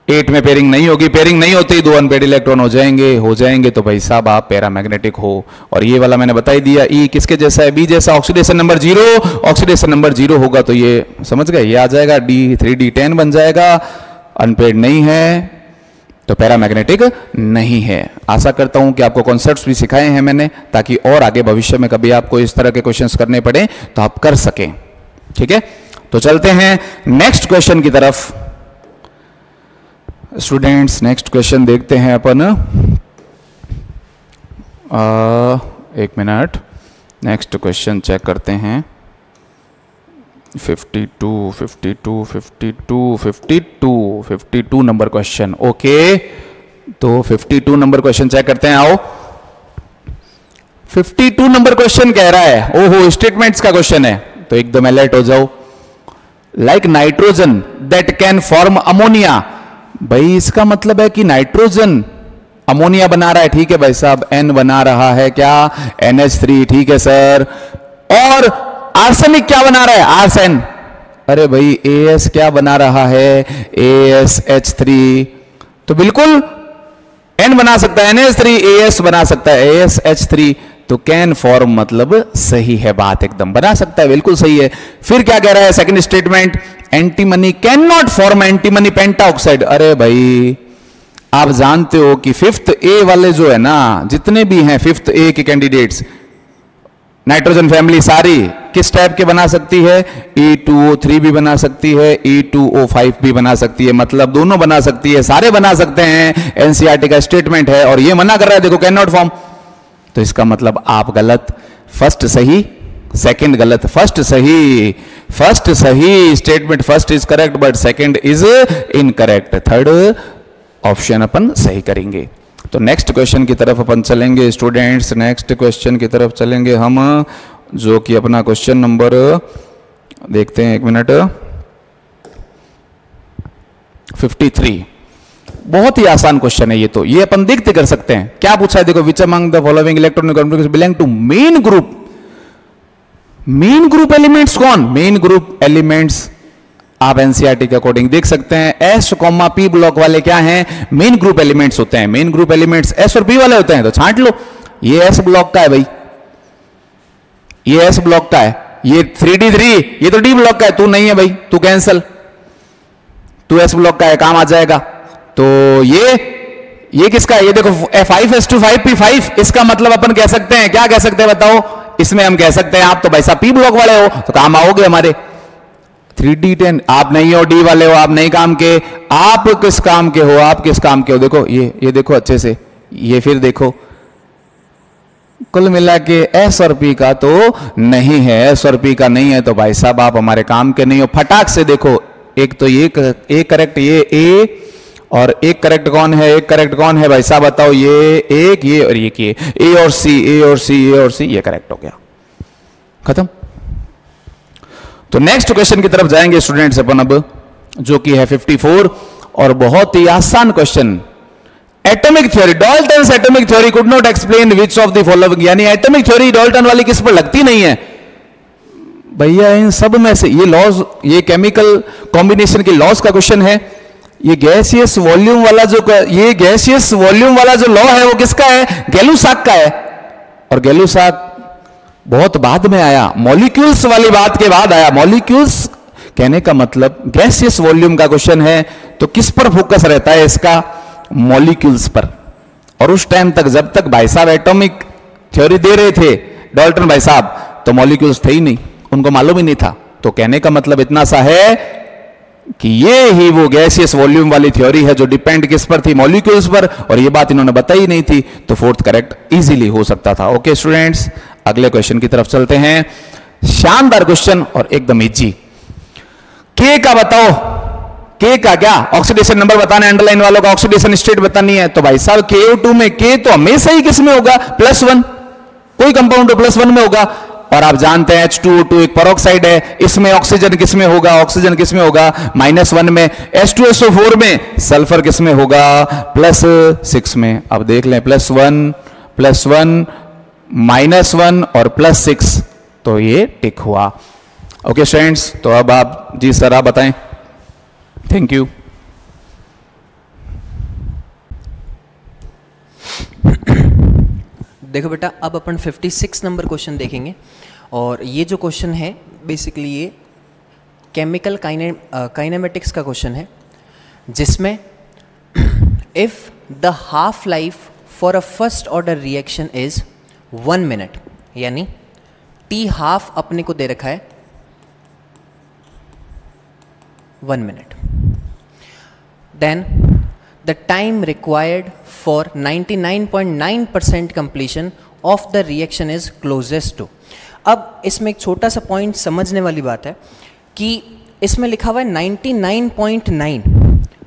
8 में पेयरिंग नहीं होगी, पेयरिंग नहीं होती 2 अनपेड इलेक्ट्रॉन हो जाएंगे तो भाई साहब आप पैरामैग्नेटिक हो। और ये वाला मैंने बता ही दिया, ई किसके जैसा है, बी जैसा, ऑक्सीडेशन नंबर 0 होगा तो ये समझ गए, ये आ जाएगा D3 D10 बन जाएगा, अनपेड नहीं है तो पैरामैग्नेटिक नहीं है। आशा करता हूं कि आपको कॉन्सेप्ट्स भी सिखाए हैं मैंने, ताकि और आगे भविष्य में कभी आपको इस तरह के क्वेश्चंस करने पड़े तो आप कर सकें। ठीक है, तो चलते हैं नेक्स्ट क्वेश्चन की तरफ। स्टूडेंट्स नेक्स्ट क्वेश्चन देखते हैं अपन। एक मिनट, नेक्स्ट क्वेश्चन चेक करते हैं। 52 नंबर क्वेश्चन। ओके, तो 52 नंबर क्वेश्चन चेक करते हैं। आओ, 52 नंबर क्वेश्चन कह रहा है, ओहो स्टेटमेंट्स का क्वेश्चन है, तो एकदम अलर्ट हो जाओ। Like nitrogen that can form ammonia, भाई इसका मतलब है कि नाइट्रोजन अमोनिया बना रहा है, ठीक है भाई साहब, N बना रहा है क्या, NH3, ठीक है सर। और आर्सेनिक क्या बना रहा है, आर्सेन, अरे भाई AS क्या बना रहा है, ASH3, तो बिल्कुल N बना सकता है, NH3 AS बना सकता है, ASH3, तो कैन फॉर्म मतलब सही है, बात एकदम बना सकता है, बिल्कुल सही है। फिर क्या कह रहा है second statement, antimony can not form antimony pentoxide. अरे भाई आप जानते हो कि 5th A वाले जो है ना, जितने भी हैं 5th A के कैंडिडेट्स, नाइट्रोजन फैमिली सारी किस टाइप के बना सकती है, E2O3 भी बना सकती है, E2O5 भी बना सकती है, मतलब दोनों बना सकती है, सारे बना सकते हैं। एनसीईआरटी का स्टेटमेंट है और ये मना कर रहा है, देखो कैन नॉट फॉर्म, तो इसका मतलब आप गलत, फर्स्ट सही सेकंड गलत, फर्स्ट सही statement, first is correct but second is incorrect, third option अपन सही करेंगे। तो नेक्स्ट क्वेश्चन की तरफ अपन चलेंगे स्टूडेंट्स, नेक्स्ट क्वेश्चन की तरफ चलेंगे हम, जो कि अपना क्वेश्चन नंबर देखते हैं, एक मिनट, 53। बहुत ही आसान क्वेश्चन है ये, तो ये अपन देखते कर सकते हैं। क्या पूछा है देखो, which among the following electronic configuration belong to main group, main group elements कौन, मेन ग्रुप एलिमेंट्स आप एनसीईआरटी के अकॉर्डिंग देख सकते हैं, S, P ब्लॉक वाले क्या हैं, मेन ग्रुप एलिमेंट्स होते हैं। मेन ग्रुप एलिमेंट्स S और P वाले होते हैं, तो छांट लो, ये S ब्लॉक का है भाई, ये S ब्लॉक का है, ये 3D3 ये तो D ब्लॉक का है, तू नहीं है भाई, तू कैंसल, तू S ब्लॉक का है, काम आ जाएगा। तो ये किसका है, ये देखो F5S25P5, इसका मतलब अपन कह सकते हैं, क्या कह सकते हैं बताओ, इसमें हम कह सकते हैं आप तो भाई साहब P ब्लॉक वाले हो, तो काम आओगे हमारे। 3D10 आप नहीं हो, D वाले हो, आप नहीं काम के, आप किस काम के हो, आप किस काम के हो, देखो ये देखो अच्छे से, ये फिर देखो, कुल मिला के S और P का तो नहीं है, S और P का नहीं है, तो भाई साहब आप हमारे काम के नहीं हो। फटाक से देखो, एक तो ये करेक्ट, ये A, और एक करेक्ट कौन है, एक करेक्ट कौन है भाई साहब बताओ, ये एक, ये और ये A और C, A और C, A और C, ये करेक्ट हो गया, खत्म। तो नेक्स्ट क्वेश्चन की तरफ जाएंगे स्टूडेंट्स अपन अब, जो कि है 54, और बहुत ही आसान question, atomic theory, Dalton's atomic theory could not explain which of the following, यानी एटॉमिक थ्योरी डाल्टन वाली किस पर लगती नहीं है भैया, इन सब में से ये लॉज, ये केमिकल कॉम्बिनेशन के लॉज का क्वेश्चन है। ये गैसियस वॉल्यूम वाला जो, ये गैसियस वॉल्यूम वाला जो लॉ है वो किसका है, गैलुसाक का है। और गैलुसाक बहुत बाद में आया, मॉलिक्यूल्स वाली बात के बाद आया। मॉलिक्यूल्स कहने का मतलब गैसियस वॉल्यूम का क्वेश्चन है तो किस पर फोकस रहता है इसका, मॉलिक्यूल्स पर। और उस टाइम तक, जब तक भाई साहब एटॉमिक थ्योरी दे रहे थे डाल्टन भाई साहब, तो मॉलिक्यूल्स थे ही नहीं, उनको मालूम ही नहीं था। तो कहने का मतलब इतना सा है कि ये ही वो गैसियस वॉल्यूम वाली थ्योरी है जो डिपेंड किस पर थी, मॉलिक्यूल्स पर, और ये बात इन्होंने बताई नहीं थी। तो फोर्थ करेक्ट इजीली हो सकता था। ओके स्टूडेंट्स, अगले क्वेश्चन की तरफ चलते हैं। शानदार क्वेश्चन और एकदम इजी। के का बताओ, के का क्या ऑक्सीडेशन नंबर बताना है, अंडरलाइन वालों का ऑक्सीडेशन स्टेट बतानी है। तो भाई साहब KO2 में के तो हमेशा ही किस में होगा, +1, कोई कंपाउंड +1 में होगा। और आप जानते हैं H2O2 एक पेरोक्साइड है, इसमें ऑक्सीजन किस में होगा, ऑक्सीजन किस में होगा, -1 में। H2SO4 में सल्फर किस में होगा, +6 में। अब देख लें, +1, +1, -1 और +6, तो ये टिक हुआ। ओके स्टूडेंट्स, तो अब आप, जी सर आप बताएं। Thank you. देखो बेटा, अब अपन 56 नंबर क्वेश्चन देखेंगे। और ये जो क्वेश्चन है बेसिकली ये केमिकल काइनेमेटिक्स का क्वेश्चन है, जिसमें if the half life for a first order reaction is 1 minute, यानी T हाफ अपने को दे रखा है 1 minute, then the time required for 99.9% completion of the reaction is closest to। अब इसमें एक छोटा सा पॉइंट समझने वाली बात है कि इसमें लिखा हुआ है 99.9।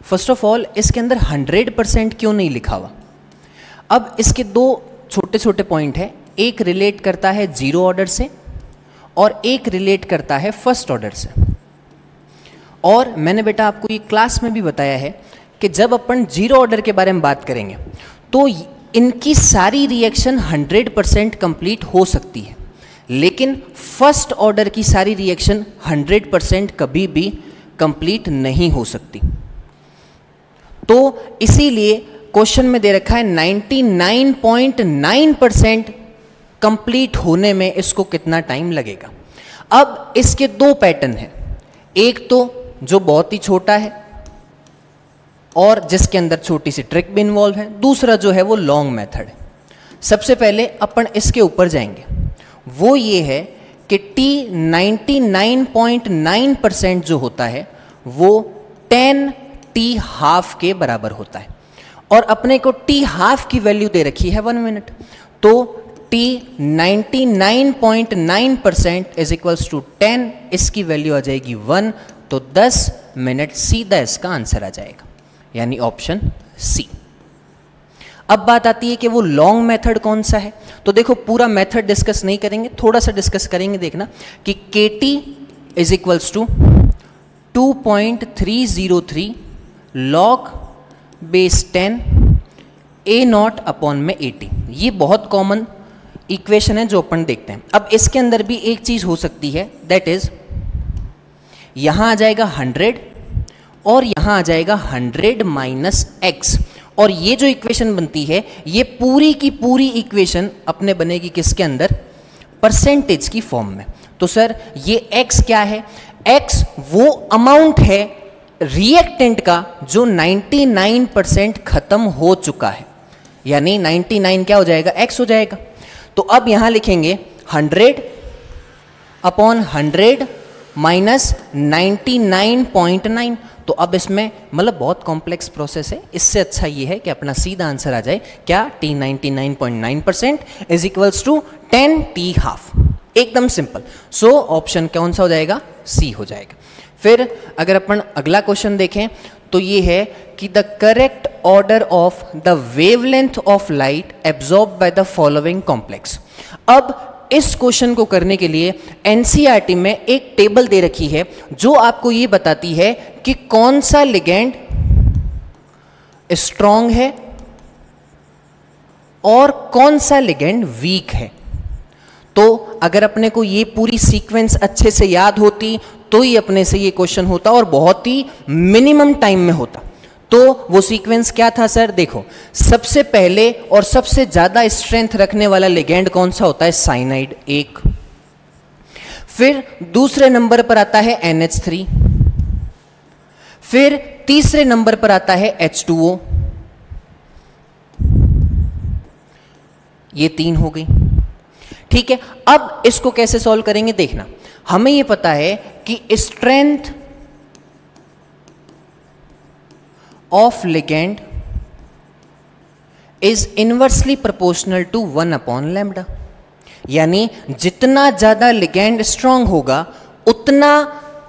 फर्स्ट ऑफ ऑल इसके अंदर 100% क्यों नहीं लिखा हुआ। अब इसके दो छोटे छोटे पॉइंट हैं, एक रिलेट करता है 0 ऑर्डर से और एक रिलेट करता है फर्स्ट ऑर्डर से। और मैंने बेटा आपको ये क्लास में भी बताया है कि जब अपन 0 ऑर्डर के बारे में बात करेंगे तो इनकी सारी रिएक्शन 100% कंप्लीट हो सकती है, लेकिन फर्स्ट ऑर्डर की सारी रिएक्शन 100% कभी भी कंप्लीट नहीं हो सकती। तो इसीलिए क्वेश्चन में दे रखा है 99.9% कंप्लीट होने में इसको कितना टाइम लगेगा। अब इसके दो पैटर्न हैं, एक तो जो बहुत ही छोटा है और जिसके अंदर छोटी सी ट्रिक भी इन्वॉल्व है, दूसरा जो है वो लॉन्ग मेथड है। सबसे पहले अपन इसके ऊपर जाएंगे, वो ये है कि T 99.9% जो होता है वो 10 T हाफ के बराबर होता है, और अपने को T हाफ की वैल्यू दे रखी है 1 मिनट। तो T 99.9% इज इक्वल्स टू 10, इसकी वैल्यू आ जाएगी 1, तो 10 मिनट सीधा इसका आंसर आ जाएगा, यानी ऑप्शन सी। अब बात आती है कि वो लॉन्ग मेथड कौन सा है। तो देखो पूरा मेथड डिस्कस नहीं करेंगे, थोड़ा सा डिस्कस करेंगे। देखना कि KT is equals to 2.303 log base 10 A0 upon में 80। ये बहुत कॉमन इक्वेशन है जो अपन देखते हैं। अब इसके अंदर भी एक चीज हो सकती है, दैट इज यहां आ जाएगा 100 और यहां आ जाएगा 100 माइनस x, और ये जो इक्वेशन बनती है ये पूरी की पूरी इक्वेशन अपने बनेगी किसके अंदर, परसेंटेज की फॉर्म में। तो सर ये x क्या है, x वो अमाउंट है रिएक्टेंट का जो 99% खत्म हो चुका है, यानी 99 क्या हो जाएगा, x हो जाएगा। तो अब यहां लिखेंगे 100 अपॉन 100 माइनस 99.9। तो अब इसमें मतलब बहुत कॉम्प्लेक्स प्रोसेस है, इससे अच्छा ये है कि अपना सीधा आंसर आ जाए क्या, T 99.9% is equals to 10 T half, एकदम सिंपल। सो ऑप्शन कौन सा हो जाएगा, सी हो जाएगा। फिर अगर अपन अगला क्वेश्चन देखें तो ये है कि the correct order of the wavelength of light absorb by the following complex. अब इस क्वेश्चन को करने के लिए एनसीईआरटी में एक टेबल दे रखी है जो आपको ये बताती है कि कौन सा लिगेंड स्ट्रॉन्ग है और कौन सा लिगेंड वीक है। तो अगर अपने को ये पूरी सीक्वेंस अच्छे से याद होती तो ही अपने से ये क्वेश्चन होता और बहुत ही मिनिमम टाइम में होता। तो वो सीक्वेंस क्या था सर? देखो, सबसे पहले और सबसे ज्यादा स्ट्रेंथ रखने वाला लिगेंड कौन सा होता है? साइनाइड, एक। फिर दूसरे नंबर पर आता है NH3, फिर तीसरे नंबर पर आता है H2O। ये 3 हो गई, ठीक है। अब इसको कैसे सॉल्व करेंगे देखना। हमें ये पता है कि strength of ligand is inversely proportional to 1/λ, यानी जितना ज्यादा लिगेंड स्ट्रांग होगा उतना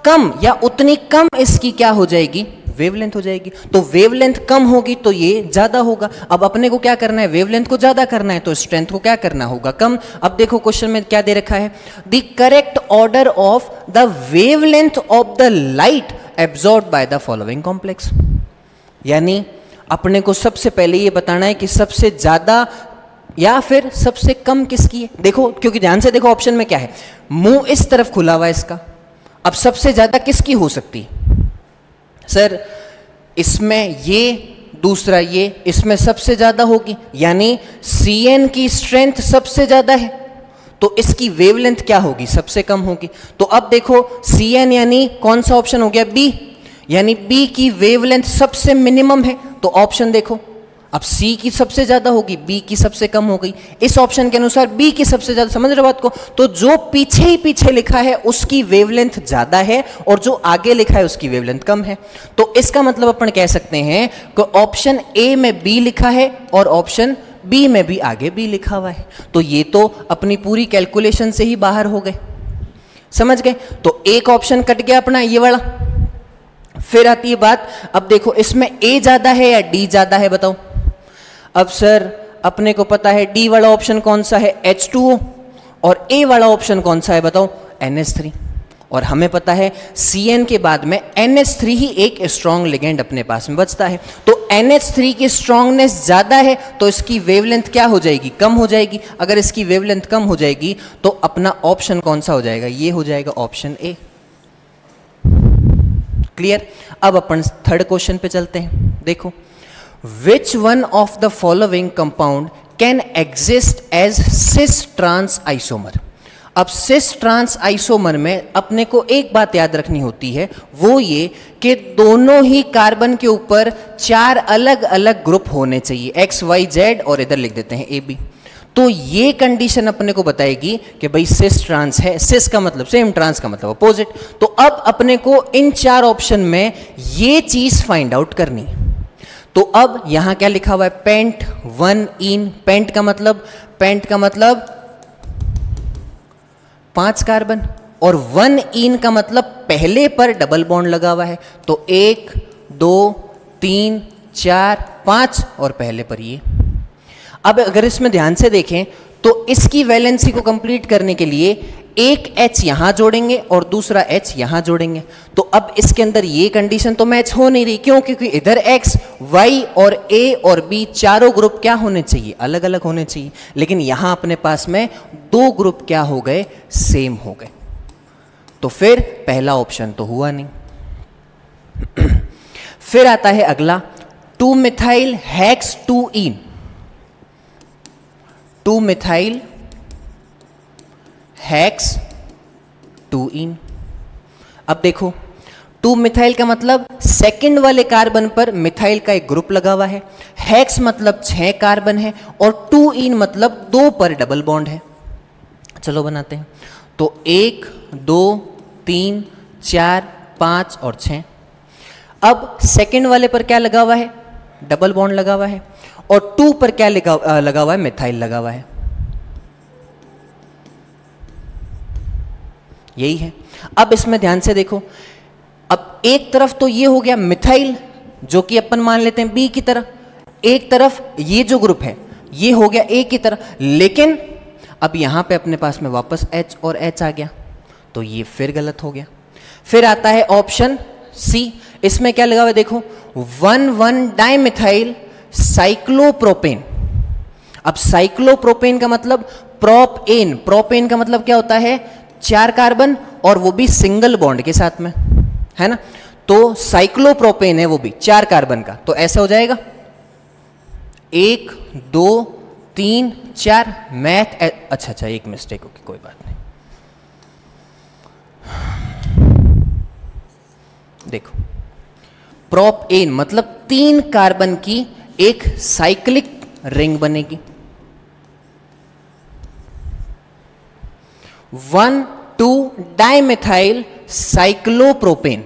कम या उतनी कम इसकी क्या हो जाएगी? वेवलेंथ हो जाएगी। तो वेवलेंथ कम होगी तो ये ज्यादा होगा। अब अपने को क्या करना है? वेवलेंथ को ज्यादा करना है, तो स्ट्रेंथ को क्या करना होगा? कम। अब देखो क्वेश्चन में क्या दे रखा है? The correct order of the wavelength of the light absorbed by the following complex, यानी अपने को सबसे पहले ये बताना है कि सबसे ज्यादा या फिर सबसे कम किसकी है। देखो, क्योंकि ध्यान से देखो ऑप्शन में क्या है, मुंह इस तरफ खुला हुआ है इसका। अब सबसे ज्यादा किसकी हो सकती है सर? इसमें ये, दूसरा ये, इसमें सबसे ज्यादा होगी, यानी Cn की स्ट्रेंथ सबसे ज्यादा है तो इसकी वेवलेंथ क्या होगी? सबसे कम होगी। तो अब देखो Cn यानी कौन सा ऑप्शन हो गया? बी, यानी बी की वेवलेंथ सबसे मिनिमम है। तो ऑप्शन देखो, अब सी की सबसे ज्यादा होगी, बी की सबसे कम हो गई। इस ऑप्शन के अनुसार बी की सबसे ज्यादा, समझ रहे हो बात को? तो जो पीछे ही पीछे लिखा है उसकी वेवलेंथ ज्यादा है और जो आगे लिखा है उसकी वेवलेंथ कम है। तो इसका मतलब अपन कह सकते हैं कि ऑप्शन ए में बी लिखा है और ऑप्शन बी में भी आगे बी लिखा हुआ है। तो ये तो अपनी पूरी कैलकुलेशन से ही बाहर हो गए, समझ गए? तो एक ऑप्शन कट गया अपना ये वाला। फिर आती है बात, अब देखो इसमें ए ज्यादा है या डी ज्यादा है, बताओ। अब सर अपने को पता है डी वाला ऑप्शन कौन सा है? H2O। और ए वाला ऑप्शन कौन सा है बताओ? NH3। और हमें पता है Cn के बाद में NH3 ही एक स्ट्रॉन्ग लिगेंड अपने पास में बचता है। तो NH3 की स्ट्रॉन्गनेस ज्यादा है तो इसकी वेवलेंथ क्या हो जाएगी? कम हो जाएगी। अगर इसकी वेवलेंथ कम हो जाएगी तो अपना ऑप्शन कौन सा हो जाएगा? ये हो जाएगा ऑप्शन ए। क्लियर? अब अपन थर्ड क्वेश्चन पे चलते हैं। देखो, Which one of the following compound can exist as cis-trans isomer? अब cis-trans isomer में अपने को एक बात याद रखनी होती है, वो ये कि दोनों ही कार्बन के ऊपर 4 अलग अलग ग्रुप होने चाहिए, X, Y, Z, और इधर लिख देते हैं AB। तो ये कंडीशन अपने को बताएगी कि भाई cis-trans है। cis का मतलब सेम, ट्रांस का मतलब अपोजिट। तो अब अपने को इन 4 ऑप्शन में ये चीज फाइंड आउट करनी है। तो अब यहां क्या लिखा हुआ है? पेंट 1 इन। पेंट का मतलब 5 कार्बन, और 1 इन का मतलब पहले पर डबल बॉन्ड लगा हुआ है। तो 1 2 3 4 5 और पहले पर ये। अब अगर इसमें ध्यान से देखें तो इसकी वैलेंसी को कंप्लीट करने के लिए एक H यहां जोड़ेंगे और दूसरा H यहां जोड़ेंगे। तो अब इसके अंदर ये कंडीशन तो मैच हो नहीं रही। क्यों? क्योंकि इधर X, Y और A और B चारों ग्रुप क्या होने चाहिए? अलग अलग होने चाहिए। लेकिन यहां अपने पास में 2 ग्रुप क्या हो गए? सेम हो गए। तो फिर पहला ऑप्शन तो हुआ नहीं। फिर आता है अगला, 2-methyl hex 2-ene। 2-methyl hex 2-ene। अब देखो 2-मिथाइल का मतलब सेकंड वाले कार्बन पर मिथाइल का एक ग्रुप लगा हुआ है। हेक्स मतलब 6 कार्बन है और 2-ene मतलब 2 पर डबल बॉन्ड है। चलो बनाते हैं। तो 1 2 3 4 5 और 6। अब सेकंड वाले पर क्या लगा हुआ है? डबल बॉन्ड लगा हुआ है। और 2 पर क्या लगा हुआ है? मिथाइल लगा हुआ है। यही है। अब इसमें ध्यान से देखो, अब एक तरफ तो ये हो गया मिथाइल, जो कि अपन मान लेते हैं बी की तरफ, एक तरफ ये जो ग्रुप है ये हो गया ए की तरफ, लेकिन अब यहां पे अपने पास में वापस H और H आ गया, तो ये फिर गलत हो गया। फिर आता है ऑप्शन सी, इसमें क्या लगा हुआ है? देखो 1,1 डाइमिथाइल साइक्लोप्रोपेन। अब साइक्लोप्रोपेन का मतलब प्रोपेन, प्रोपेन का मतलब क्या होता है, 4 कार्बन और वो भी सिंगल बॉन्ड के साथ में, है ना। तो साइक्लोप्रोपेन है वो भी 4 कार्बन का, तो ऐसा हो जाएगा 1 2 3 4 मैथ, अच्छा एक मिस्टेक होगी, कोई बात नहीं। देखो प्रोपेन मतलब 3 कार्बन की एक साइक्लिक रिंग बनेगी। 1,2 डाइमेथाइल साइक्लोप्रोपेन,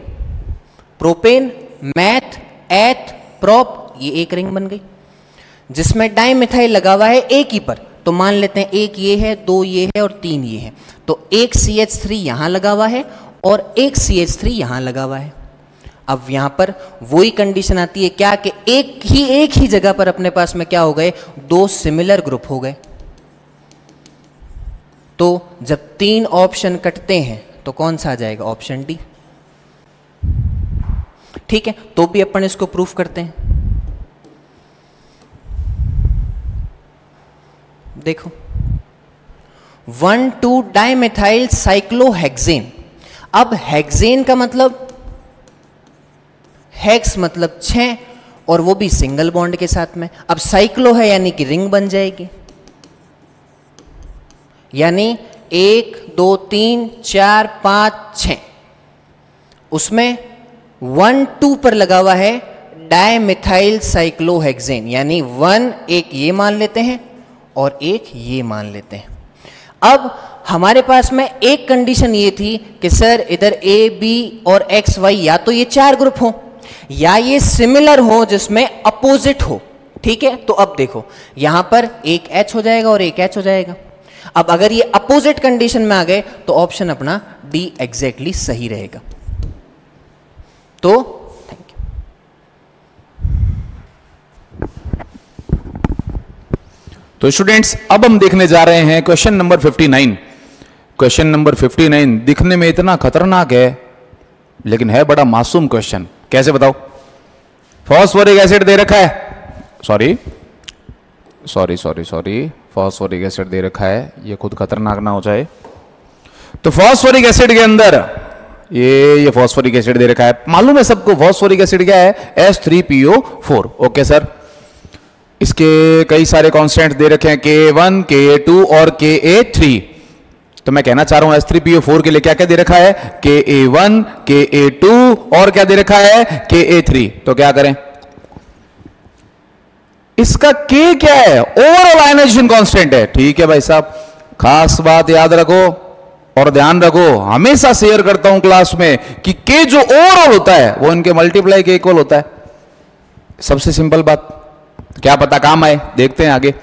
प्रोपेन मैथ एथ प्रोप, ये एक रिंग बन गई जिसमें डाइमेथाइल लगा हुआ है एक ही पर। तो मान लेते हैं 1 ये है, 2 ये है और 3 ये है, तो एक CH3 यहां लगा हुआ है और एक CH3 यहां लगा हुआ है। अब यहां पर वही कंडीशन आती है क्या, कि एक ही जगह पर अपने पास में क्या हो गए, 2 सिमिलर ग्रुप हो गए। तो जब 3 ऑप्शन कटते हैं तो कौन सा आ जाएगा, ऑप्शन डी। ठीक है, तो भी अपन इसको प्रूफ करते हैं। देखो 1,2 डाइमेथाइल साइक्लोहेक्सेन। अब हेक्सेन का मतलब, हेक्स मतलब 6 और वो भी सिंगल बॉन्ड के साथ में। अब साइक्लो है यानी कि रिंग बन जाएगी, यानी 1 2 3 4 5 6, उसमें 1 2 पर लगा हुआ है डाइमेथाइल साइक्लोहेक्सेन, यानी 1 एक ये मान लेते हैं और एक ये मान लेते हैं। अब हमारे पास में एक कंडीशन ये थी कि सर इधर A B और X Y या तो ये 4 ग्रुप हो या ये सिमिलर हो जिसमें अपोजिट हो। ठीक है, तो अब देखो यहां पर एक H हो जाएगा और एक H हो जाएगा। अब अगर ये अपोजिट कंडीशन में आ गए तो ऑप्शन अपना डी एग्जैक्टली सही रहेगा। तो थैंक यू। तो स्टूडेंट्स अब हम देखने जा रहे हैं क्वेश्चन नंबर 59। क्वेश्चन नंबर 59 दिखने में इतना खतरनाक है लेकिन है बड़ा मासूम क्वेश्चन। कैसे बताओ? फॉस्फोरिक एसिड दे रखा है, सॉरी फॉस्फोरिक एसिड दे रखा है, ये खुद खतरनाक ना हो जाए। तो फॉस्फोरिक एसिड के अंदर ये फॉस्फोरिक एसिड दे रखा है, मालूम है सबको फॉस्फोरिक एसिड क्या है, H3PO4। ओके सर, इसके कई सारे कांस्टेंट दे रखे हैं, Ka1 Ka2 और Ka3। तो मैं कहना चाह रहा हूं H3PO4 के लिए क्या क्या दे रखा है, Ka1 Ka2 और क्या दे रखा है, Ka3। तो क्या करें, इसका K क्या है, ओवरऑल आयनाइजेशन कांस्टेंट है। ठीक है भाई साहब, खास बात याद रखो और ध्यान रखो, हमेशा शेयर करता हूं क्लास में कि K जो ओवरऑल होता है वो इनके मल्टीप्लाई के इक्वल होता है। सबसे सिंपल बात, क्या पता काम आए, देखते हैं आगे।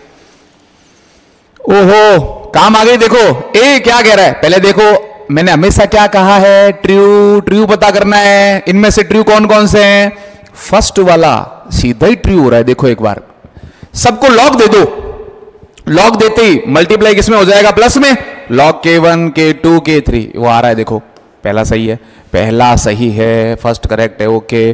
ओहो काम आ गई। देखो ए क्या कह रहा है, पहले देखो मैंने हमेशा क्या कहा है, ट्रू पता करना है। इनमें से ट्रू कौन कौन से हैं, फर्स्ट वाला सीधा ही ट्रू हो रहा है। देखो एक बार सबको लॉग दे दो, लॉग देते ही मल्टीप्लाई किसमें हो जाएगा, प्लस में। लॉग K1 K2 K3 वो आ रहा है, देखो पहला सही है, पहला सही है, फर्स्ट करेक्ट है। ओके,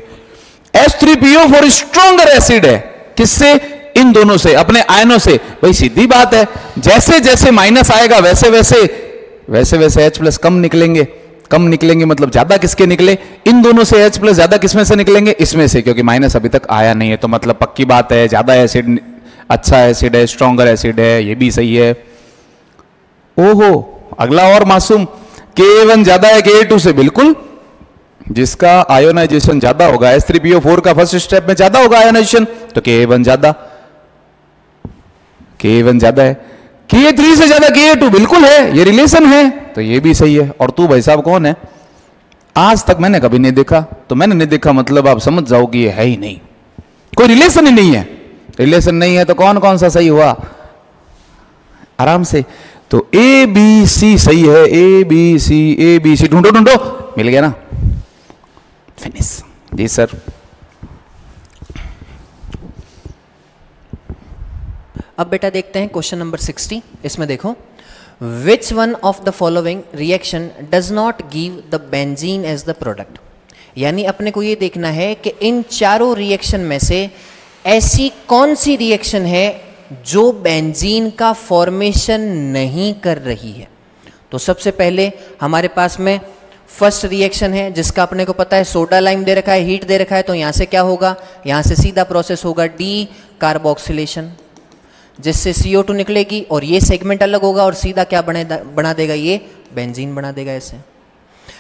H3PO4 स्ट्रॉन्गर एसिड है, किससे, इन दोनों से, अपने आयनों से। भाई सीधी बात है, जैसे जैसे माइनस आएगा वैसे वैसे H प्लस कम निकलेंगे, कम निकलेंगे मतलब ज्यादा किसके निकले, इन दोनों से H प्लस ज्यादा किसमें से निकलेंगे, इसमें से, क्योंकि माइनस अभी तक आया नहीं है। तो मतलब पक्की बात है ज्यादा एसिड अच्छा एसिड है, स्ट्रॉन्गर एसिड है, ये भी सही है। ओहो अगला और मासूम, Ka1 ज्यादा है Ka2 से, बिल्कुल, जिसका आयोनाइजेशन ज्यादा होगा, H3PO4 का फर्स्ट स्टेप में ज्यादा होगा आयोनाइजेशन, तो Ka1 ज्यादा है। Ka3 से ज्यादा Ka2 बिल्कुल है, ये रिलेशन है, तो ये भी सही है। और तू भाई साहब कौन है, आज तक मैंने कभी नहीं देखा, तो मैंने नहीं देखा मतलब आप समझ जाओ कि ये है ही नहीं, कोई रिलेशन ही नहीं है। रिलेशन नहीं है तो कौन कौन सा सही हुआ, आराम से। तो ABC सही है, ABC ढूंढो मिल गया ना, फिनिश। जी सर। अब बेटा देखते हैं क्वेश्चन नंबर 60। इसमें देखो, which one of the following reaction does not give the benzene as the product. यानी अपने को ये देखना है कि इन चारों रिएक्शन में से ऐसी कौन सी रिएक्शन है जो बेंजीन का फॉर्मेशन नहीं कर रही है। तो सबसे पहले हमारे पास में फर्स्ट रिएक्शन है जिसका अपने को पता है, सोडा लाइम दे रखा है, हीट दे रखा है, तो यहाँ से क्या होगा, यहाँ से सीधा प्रोसेस होगा डी कार्बोक्सिलेशन, जिससे CO2 निकलेगी और ये सेगमेंट अलग होगा और सीधा क्या बना देगा, ये बेंजीन बना देगा ऐसे।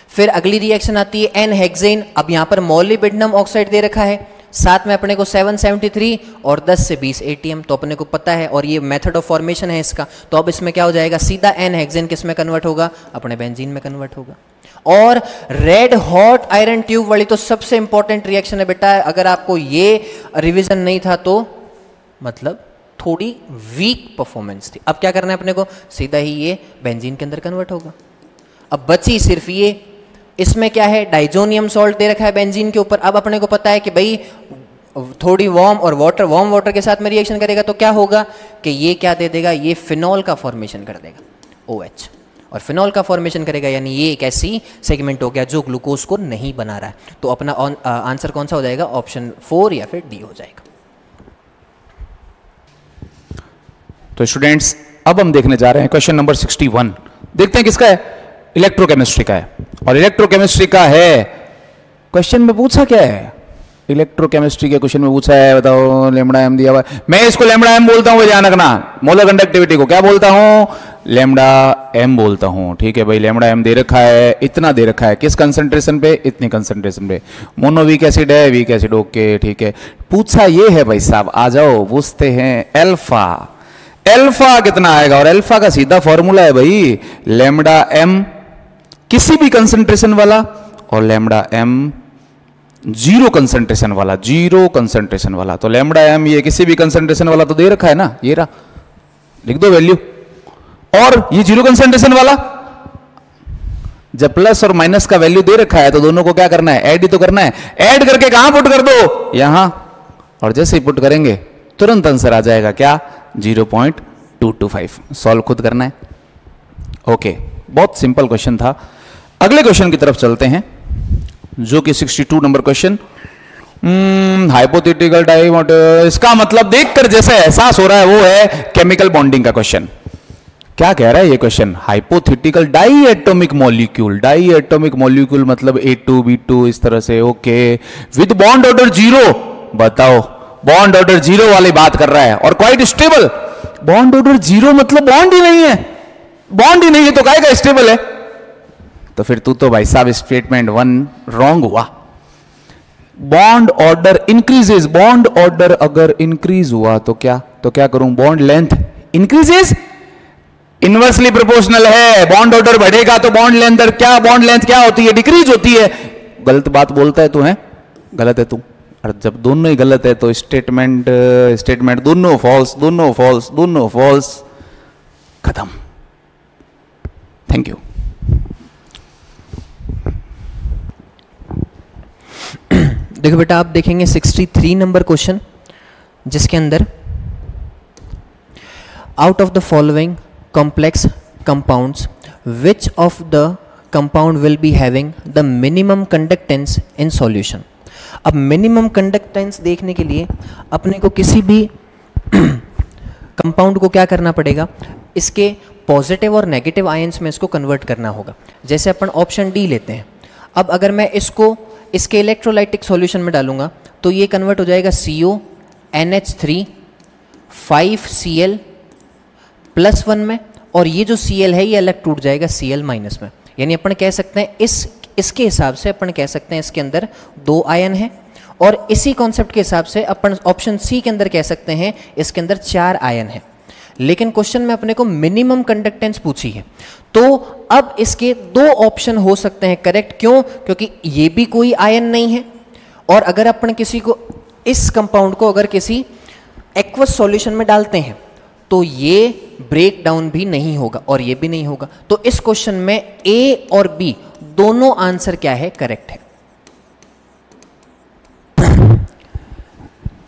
फिर अगली रिएक्शन आती है एन हेक्सेन। अब यहाँ पर मोलिब्डेनम ऑक्साइड दे रखा है, साथ में अपने को 773 और 10 से 20 ATM, तो अपने को पता है और ये मेथड ऑफ फॉर्मेशन है इसका। तो अब इसमें क्या हो जाएगा, सीधा एन हेक्सेन किस में कन्वर्ट होगा, अपने बेंजीन में कन्वर्ट होगा। और रेड हॉट आयरन ट्यूब वाली तो सबसे इंपॉर्टेंट रिएक्शन है बेटा, अगर आपको ये रिवीजन नहीं था तो मतलब थोड़ी वीक परफॉर्मेंस थी। अब क्या करना है अपने को, सीधा ही ये बेंजीन के अंदर कन्वर्ट होगा। अब बची सिर्फ ये, इसमें क्या है, डाइजोनियम सॉल्ट दे रखा है बेंजीन के ऊपर। अब अपने को पता है कि भाई थोड़ी वार्म और वाटर, वार्म वाटर के साथ में रिएक्शन करेगा तो क्या होगा कि ये क्या दे देगा, ये फिनॉल का फॉर्मेशन कर देगा OH, और फिनॉल का फॉर्मेशन करेगा यानी ये एक ऐसी सेगमेंट हो गया जो ग्लूकोज को नहीं बना रहा है। तो अपना आंसर कौन सा हो जाएगा, ऑप्शन 4 या फिर डी हो जाएगा। तो स्टूडेंट्स अब हम देखने जा रहे हैं क्वेश्चन नंबर 61। देखते हैं किसका है, इलेक्ट्रोकेमिस्ट्री का है। और इलेक्ट्रोकेमिस्ट्री का है, क्वेश्चन में पूछा क्या है, इलेक्ट्रोकेमिस्ट्री के क्वेश्चन में पूछा है, बताओ लैम्बडा एम दिया हुआ है। मैं इसको लैम्बडा एम बोलता हूं, ध्यान रखना। मोलर कंडक्टिविटी को क्या बोलता हूं, लैम्बडा एम बोलता हूं। ठीक है भाई, लैम्बडा एम दे रखा है, इतना दे रखा है, किस कंसंट्रेशन पे, इतनी कंसंट्रेशन पे। मोनो वीक एसिड है, वीक एसिड ओके, ठीक है। पूछा ये है भाई साहब, आ जाओ पूछते हैं एल्फा। एल्फा कितना आएगा, और एल्फा का सीधा फॉर्मूला है भाई लैम्बडा एम किसी भी कंसंट्रेशन वाला और लैम्बडा एम जीरो कंसंट्रेशन वाला, जीरो कंसंट्रेशन वाला। तो लैम्बडा एम ये किसी भी कंसंट्रेशन वाला तो दे रखा है ना, ये रहा, लिख दो वैल्यू। और ये जीरो कंसंट्रेशन वाला, जब प्लस और माइनस का वैल्यू दे रखा है तो दोनों को क्या करना है, ऐड ही तो करना है। ऐड करके कहां पुट कर दो, यहां, और जैसे ही पुट करेंगे तुरंत आंसर आ जाएगा क्या, 0.225। सॉल्व खुद करना है। ओके, बहुत सिंपल क्वेश्चन था। अगले क्वेश्चन की तरफ चलते हैं जो कि 62 नंबर क्वेश्चन। हाइपोथेटिकल डाइमोट, इसका मतलब देखकर जैसा एहसास हो रहा है वो है केमिकल बॉन्डिंग का क्वेश्चन। क्या कह रहा है ये question, hypothetical diatomic molecule. Diatomic molecule मतलब A2 B2 इस तरह से, ओके, विद बॉन्ड ऑर्डर 0। बताओ, बॉन्ड ऑर्डर 0 वाली बात कर रहा है, और क्वाइट स्टेबल। बॉन्ड ऑर्डर 0 मतलब बॉन्ड ही नहीं है, बॉन्ड ही नहीं है तो काहे का स्टेबल है। तो फिर तू तो भाई साहब स्टेटमेंट 1 रॉन्ग हुआ। Bond order increases, bond order अगर इंक्रीज हुआ तो क्या करूं, bond length increases, inversely proportional है। बॉन्ड ऑर्डर बढ़ेगा तो बॉन्ड लेंथ क्या, बॉन्ड लेंथ क्या होती है, डिक्रीज होती है। गलत बात बोलता है तू, है गलत है तू। और जब दोनों ही गलत है तो स्टेटमेंट दोनों फॉल्स, दोनों फॉल्स, दोनों फॉल्स, खत्म। Thank you. देखो बेटा, आप देखेंगे 63 नंबर क्वेश्चन, जिसके अंदर out of the following complex compounds which of the compound will be having the minimum conductance in solution. अब मिनिमम कंडक्टेंस देखने के लिए अपने को किसी भी कंपाउंड को क्या करना पड़ेगा, इसके पॉजिटिव और नेगेटिव आयंस में इसको कन्वर्ट करना होगा। जैसे अपन ऑप्शन डी लेते हैं। अब अगर मैं इसको इसके इलेक्ट्रोलाइटिक सॉल्यूशन में डालूंगा तो ये कन्वर्ट हो जाएगा CO NH3 5Cl +1 में, और ये जो Cl है ये अलग टूट जाएगा Cl- में। यानी अपन कह सकते हैं इसके हिसाब से अपन कह सकते हैं इसके अंदर 2 आयन है, और इसी कॉन्सेप्ट के हिसाब से अपन ऑप्शन सी के अंदर कह सकते हैं इसके अंदर 4 आयन है। लेकिन क्वेश्चन में अपने को मिनिमम कंडक्टेंस पूछी है, तो अब इसके 2 ऑप्शन हो सकते हैं करेक्ट। क्यों? क्योंकि ये भी कोई आयन नहीं है, और अगर अपन किसी को इस कंपाउंड को अगर किसी एक्वस सॉल्यूशन में डालते हैं तो ये ब्रेक डाउन भी नहीं होगा और ये भी नहीं होगा। तो इस क्वेश्चन में ए और बी दोनों आंसर क्या है, करेक्ट है।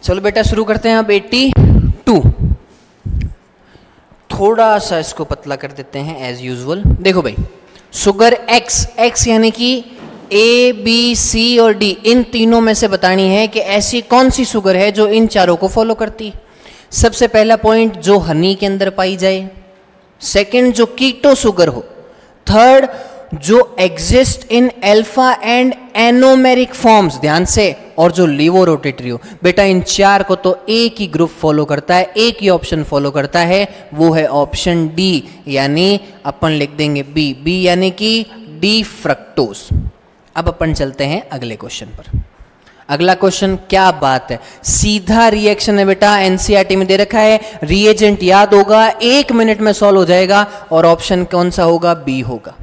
चलो बेटा शुरू करते हैं अब 82। थोड़ा सा इसको पतला कर देते हैं एज यूजुअल। देखो भाई, शुगर एक्स यानी कि ए बी सी और डी, इन तीनों में से बतानी है कि ऐसी कौन सी शुगर है जो इन चारों को फॉलो करती है। सबसे पहला पॉइंट जो हनी के अंदर पाई जाए, सेकंड जो कीटो शुगर हो, थर्ड जो exist in alpha and anomeric forms, ध्यान से, और जो लीवो रोटेटरी हो। बेटा इन चार को तो एक ही ग्रुप फॉलो करता है, एक ही ऑप्शन फॉलो करता है, वो है ऑप्शन डी, यानी अपन लिख देंगे बी। बी यानी कि डी फ्रक्टोज। अब अपन चलते हैं अगले क्वेश्चन पर। अगला क्वेश्चन, क्या बात है, सीधा रिएक्शन है बेटा, एनसीईआरटी में दे रखा है, रिएजेंट याद होगा, 1 मिनट में सॉल्व हो जाएगा, और ऑप्शन कौन सा होगा, बी होगा,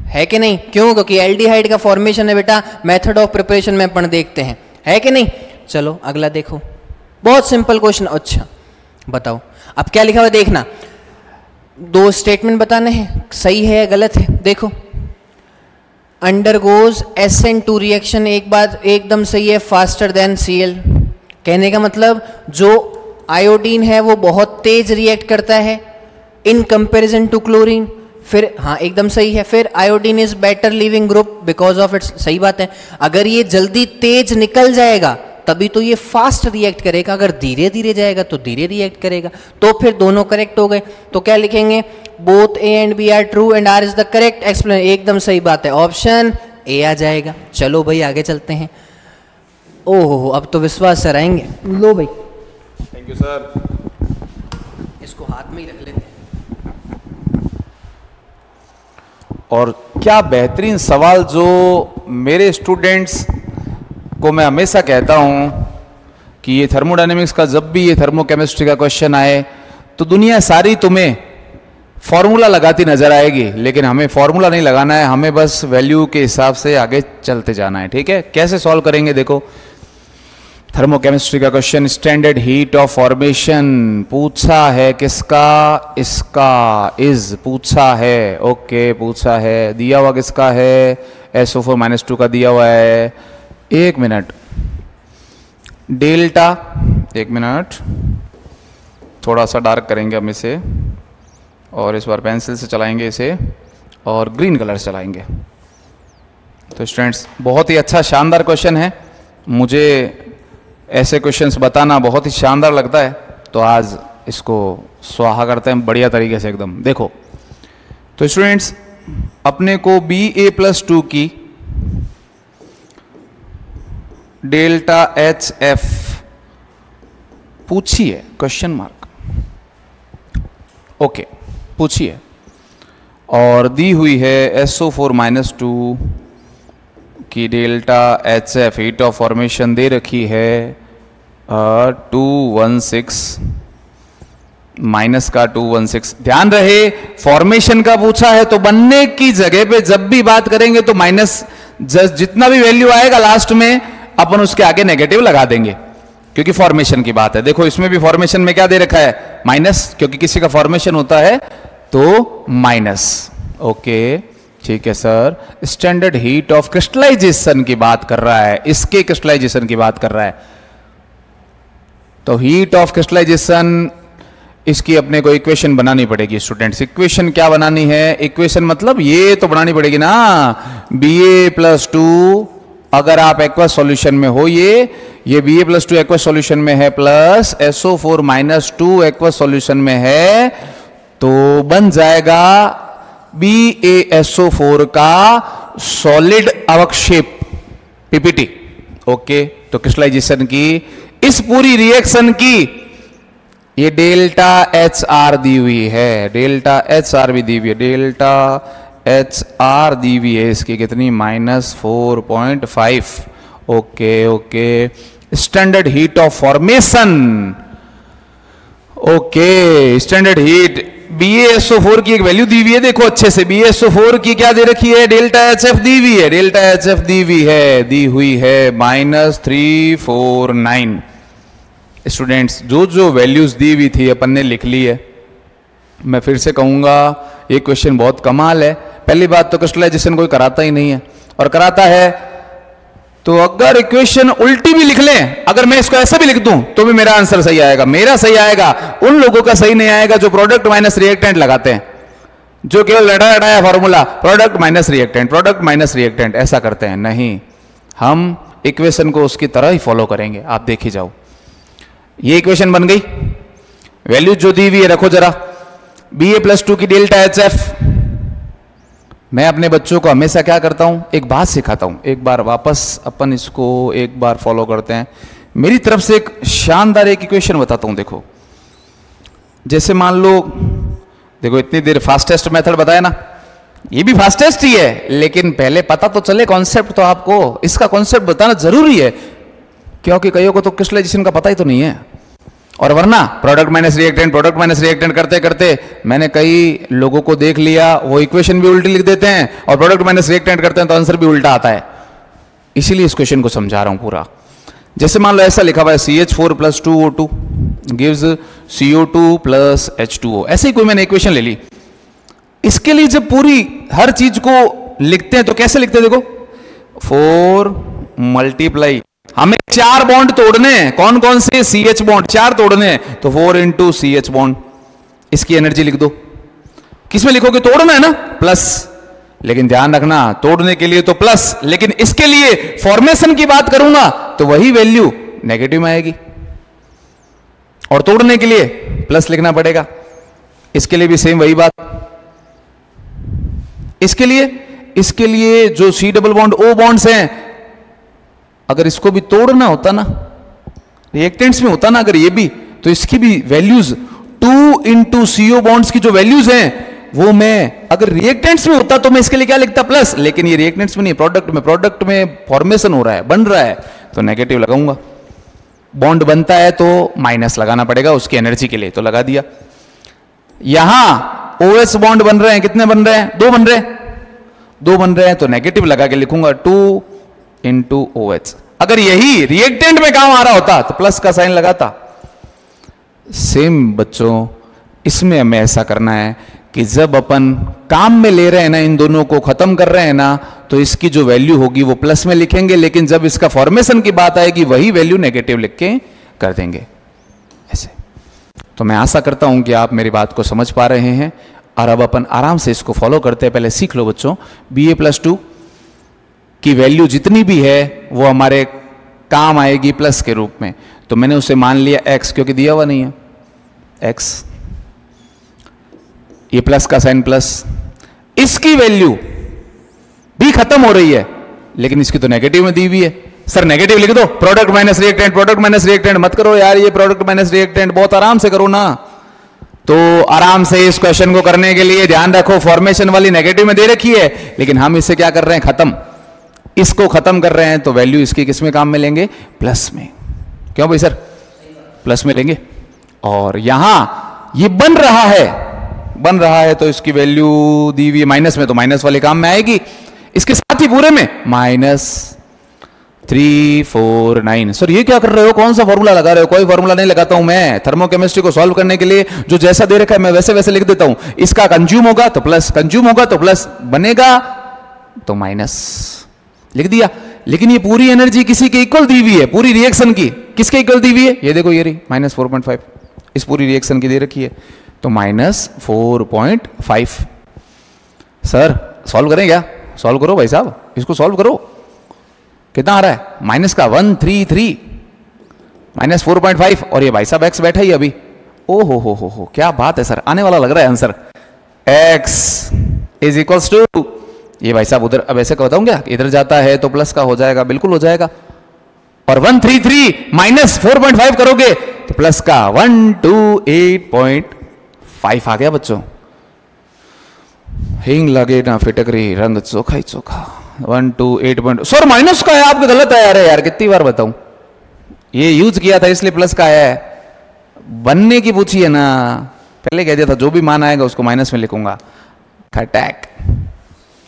है कि नहीं? क्यों? क्योंकि एल्डिहाइड का फॉर्मेशन है बेटा, मेथड ऑफ प्रिपरेशन में अपन देखते हैं, है कि नहीं? चलो अगला देखो, बहुत सिंपल क्वेश्चन। अच्छा बताओ अब क्या लिखा हुआ देखना, 2 स्टेटमेंट बताने हैं, सही है गलत है। देखो, अंडरगोज SN2 रिएक्शन, एक बात एकदम सही है, फास्टर देन Cl। कहने का मतलब जो आयोडीन है वो बहुत तेज रिएक्ट करता है इन कंपैरिजन टू क्लोरीन। फिर हाँ एकदम सही है, फिर iodine is better leaving group because of its, सही बात है। अगर ये जल्दी तेज निकल जाएगा तभी तो ये फास्ट रिएक्ट करेगा, अगर धीरे धीरे जाएगा तो धीरे रिएक्ट करेगा। तो फिर दोनों करेक्ट हो गए, तो क्या लिखेंगे, both A and B are true and R is the correct explain. एकदम सही बात है, ऑप्शन ए आ जाएगा। चलो भाई आगे चलते हैं। ओहो अब तो विश्वास सर आएंगे, लो भाई। Thank you sir. इसको हाथ में ही रख लेते हैं। और क्या बेहतरीन सवाल, जो मेरे स्टूडेंट्स को मैं हमेशा कहता हूं कि ये थर्मोडायनेमिक्स का जब भी ये थर्मोकेमिस्ट्री का क्वेश्चन आए तो दुनिया सारी तुम्हें फॉर्मूला लगाती नजर आएगी, लेकिन हमें फॉर्मूला नहीं लगाना है, हमें बस वैल्यू के हिसाब से आगे चलते जाना है। ठीक है, कैसे सॉल्व करेंगे देखो। थर्मोकेमिस्ट्री का question, standard heat of formation पूछा है किसका, इसका इज पूछा है, ओके पूछा है, दिया हुआ किसका है, SO4-2 का दिया हुआ है। 1 मिनट, डेल्टा, 1 मिनट, थोड़ा सा डार्क करेंगे हम इसे, और इस बार पेंसिल से चलाएंगे इसे, और ग्रीन कलर से चलाएंगे। तो स्टूडेंट्स बहुत ही अच्छा शानदार क्वेश्चन है, मुझे ऐसे क्वेश्चंस बताना बहुत ही शानदार लगता है, तो आज इसको स्वाहा करते हैं बढ़िया तरीके से एकदम। देखो तो स्टूडेंट्स, अपने को Ba+2 की डेल्टा HF पूछी है, क्वेश्चन मार्क, ओके पूछी है, और दी हुई है SO4-2 की delta HF heat of formation दे रखी है 216 माइनस का 216। ध्यान रहे फॉर्मेशन का पूछा है तो बनने की जगह पे जब भी बात करेंगे तो माइनस, जितना भी वैल्यू आएगा लास्ट में अपन उसके आगे नेगेटिव लगा देंगे, क्योंकि फॉर्मेशन की बात है। देखो इसमें भी फॉर्मेशन में क्या दे रखा है, माइनस, क्योंकि किसी का फॉर्मेशन होता है तो माइनस। ओके ठीक है sir. Standard heat of crystallization की बात कर रहा है, इसके क्रिस्टलाइजेशन की बात कर रहा है, तो हीट ऑफ क्रिस्टलाइजेशन, इसकी अपने को इक्वेशन बनानी पड़ेगी स्टूडेंट्स। इक्वेशन क्या बनानी है, इक्वेशन मतलब ये तो बनानी पड़ेगी ना, Ba+2 अगर आप एक्वस सॉल्यूशन में हो, ये Ba+2 एक्वस सॉल्यूशन में है, प्लस SO4-2 एक्वस सॉल्यूशन में है, तो बन जाएगा BaSO4 का सॉलिड अवक्षेप PPT। ओके, तो क्रिस्टलाइजेशन की इस पूरी रिएक्शन की ये डेल्टा HR दी हुई है, डेल्टा HR भी दी हुई है, डेल्टा HR दी हुई है इसकी कितनी, -4.5। Okay okay, standard heat of formation, okay standard heat BaSO4 की एक वैल्यू दी हुई है, देखो अच्छे से, BaSO4 की क्या दे रखी है, डेल्टा HF दी हुई है, डेल्टा HF दी हुई है, दी हुई है -349। स्टूडेंट्स जो जो वैल्यूज दी हुई थी अपन ने लिख ली है। मैं फिर से कहूंगा ये क्वेश्चन बहुत कमाल है। पहली बात तो क्रिस्टलाइजेशन कोई कराता ही नहीं है, और कराता है तो अगर इक्वेशन उल्टी भी लिख लें, अगर मैं इसको ऐसा भी लिख दूं तो भी मेरा आंसर सही आएगा, मेरा सही आएगा, उन लोगों का सही नहीं आएगा जो प्रोडक्ट माइनस रिएक्टेंट लगाते हैं, जो केवल रटा रटाया formula product minus reactant, product minus reactant ऐसा करते हैं। नहीं, हम इक्वेशन को उसकी तरह ही फॉलो करेंगे, आप देखी जाओ। ये इक्वेशन बन गई। वैल्यू जो दी हुई है रखो जरा, Ba+2 की डेल्टा HF। मैं अपने बच्चों को हमेशा क्या करता हूं, एक बात सिखाता हूं, एक बार वापस अपन इसको एक बार फॉलो करते हैं। मेरी तरफ से एक शानदार एक इक्वेशन बताता हूं। देखो, जैसे मान लो, देखो इतनी देर फास्टेस्ट मेथड बताया ना, ये भी फास्टेस्ट ही है, लेकिन पहले पता तो चले कॉन्सेप्ट, तो आपको इसका कॉन्सेप्ट बताना जरूरी है, क्योंकि कईयों को तो क्रिस्टलाइजेशन का पता ही तो नहीं है। और वरना प्रोडक्ट माइनस रिएक्टेंट करते करते मैंने कई लोगों को देख लिया, वो इक्वेशन भी उल्टी लिख देते हैं और प्रोडक्ट माइनस रिएक्टेंट करते हैं तो आंसर भी उल्टा आता है। इसीलिए इस क्वेश्चन को समझा रहा हूं पूरा। जैसे मान लो ऐसा लिखा हुआ है CH4 + 2O2 gives CO2 + H2O। ऐसे ही कोई मैंने इक्वेशन ले ली। इसके लिए जब पूरी हर चीज को लिखते हैं तो कैसे लिखते हैं, देखो 4 × हमें 4 बॉन्ड तोड़ने हैं। कौन कौन से? CH बॉन्ड 4 तोड़ने हैं, तो 4 × CH बॉन्ड। इसकी एनर्जी लिख दो। किसमें लिखोगे? तोड़ना है ना, प्लस। लेकिन ध्यान रखना, तोड़ने के लिए तो प्लस, लेकिन इसके लिए फॉर्मेशन की बात करूंगा तो वही वैल्यू नेगेटिव में आएगी, और तोड़ने के लिए प्लस लिखना पड़ेगा। इसके लिए भी सेम वही बात। इसके लिए जो C double bond O bonds हैं, अगर इसको भी तोड़ना होता ना, रिएक्टेंट्स में होता ना अगर ये भी, तो इसकी भी वैल्यूज 2 × CO बॉन्ड्स की जो वैल्यूज हैं वो मैं अगर रिएक्टेंट्स में होता तो मैं इसके लिए क्या लिखता? प्लस। लेकिन ये रिएक्टेंट्स में नहीं, प्रोडक्ट में फॉर्मेशन हो रहा है, बन रहा है, तो नेगेटिव लगाऊंगा। बॉन्ड बनता है तो माइनस लगाना पड़ेगा उसकी एनर्जी के लिए, तो लगा दिया। यहां OH बॉन्ड बन रहे हैं, कितने बन रहे हैं? 2 बन रहे हैं, तो नेगेटिव लगा के लिखूंगा 2 × OH। अगर यही रिएक्टेंट में काम आ रहा होता तो प्लस का साइन लगाता। सेम बच्चों, इसमें हमें ऐसा करना है कि जब अपन काम में ले रहे हैं ना, इन दोनों को खत्म कर रहे हैं ना, तो इसकी जो वैल्यू होगी वो प्लस में लिखेंगे, लेकिन जब इसका फॉर्मेशन की बात आएगी वही वैल्यू नेगेटिव लिख के कर देंगे, ऐसे। तो मैं आशा करता हूं कि आप मेरी बात को समझ पा रहे हैं, और अब अपन आराम से इसको फॉलो करते हैं। पहले सीख लो बच्चों, Ba+2 की वैल्यू जितनी भी है वो हमारे काम आएगी प्लस के रूप में। तो मैंने उसे मान लिया x, क्योंकि दिया हुआ नहीं है x, ये प्लस का साइन प्लस। इसकी वैल्यू भी खत्म हो रही है, लेकिन इसकी तो नेगेटिव में दी हुई है। सर नेगेटिव लिख दो, प्रोडक्ट माइनस रिएक्टेंट मत करो यार, ये प्रोडक्ट माइनस रिएक्टेंट बहुत आराम से करो ना। तो आराम से इस क्वेश्चन को करने के लिए ध्यान रखो, फॉर्मेशन वाली नेगेटिव में दे रखी है, लेकिन हम इसे क्या कर रहे हैं? खत्म। इसको खत्म कर रहे हैं, तो वैल्यू इसकी किस में काम में लेंगे? प्लस में। क्यों भाई सर? प्लस में लेंगे। और यहां ये बन रहा है तो इसकी वैल्यू दी हुई है माइनस में, तो माइनस वाले काम में आएगी। इसके साथ ही पूरे में -349। सर ये क्या कर रहे हो? कौन सा फॉर्मूला लगा रहे हो? कोई फॉर्मूला नहीं लगाता हूं मैं। थर्मोकेमिस्ट्री को सॉल्व करने के लिए जो जैसा दे रखा है मैं वैसे वैसे लिख देता हूं। इसका कंज्यूम होगा तो प्लस, बनेगा तो माइनस, लिख दिया। लेकिन ये पूरी एनर्जी किसी के इक्वल दी हुई है, पूरी रिएक्शन की। किसके इक्वल दी हुई है? ये देखो, ये रही -4.5, इस पूरी रिएक्शन की दे रखी है, तो -4.5। सर सॉल्व करें क्या? सॉल्व करो भाई साहब, इसको सॉल्व करो। कितना आ रहा है? माइनस का 133 -4.5, और ये भाई साहब x बैठा ही अभी। ओ हो, क्या बात है सर, आने वाला लग रहा है आंसर। x = ये भाई साहब उधर, अब ऐसे बताऊं क्या? इधर जाता है तो प्लस का हो जाएगा, बिल्कुल हो जाएगा। और 133 -4.5 करोगे तो प्लस का 128.5 आ गया बच्चों। हिंग लगे ना फिटकरी, रंग चोखा ही चोखा। 128. सर माइनस का है, आपके गलत है। अरे यार कितनी बार बताऊं, ये यूज किया था इसलिए प्लस का है। बनने की पूछी है ना, पहले कह दिया था जो भी मान आएगा उसको माइनस में लिखूंगा। खटैक।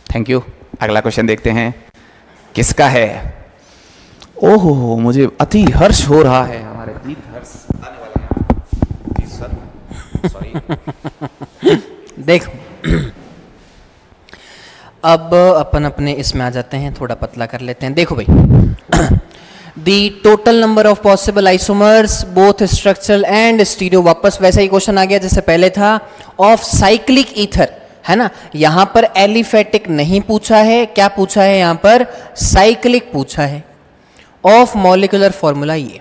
Thank you. अगला क्वेश्चन देखते हैं किसका है। ओहो, मुझे अति हर्ष हो रहा है, हमारे जीत हर्ष आने वाले हैं। Sir sorry. देखो अब अपन अपने इसमें आ जाते हैं, थोड़ा पतला कर लेते हैं। देखो भाई, दी total number of possible isomers both structural and stereo, वापस वैसा ही क्वेश्चन आ गया जैसे पहले था, ऑफ साइक्लिक ईथर, है ना। यहां पर एलिफेटिक नहीं पूछा है, क्या पूछा है यहां पर? साइक्लिक पूछा है। ऑफ मॉलिक्यूलर फॉर्मूला ये,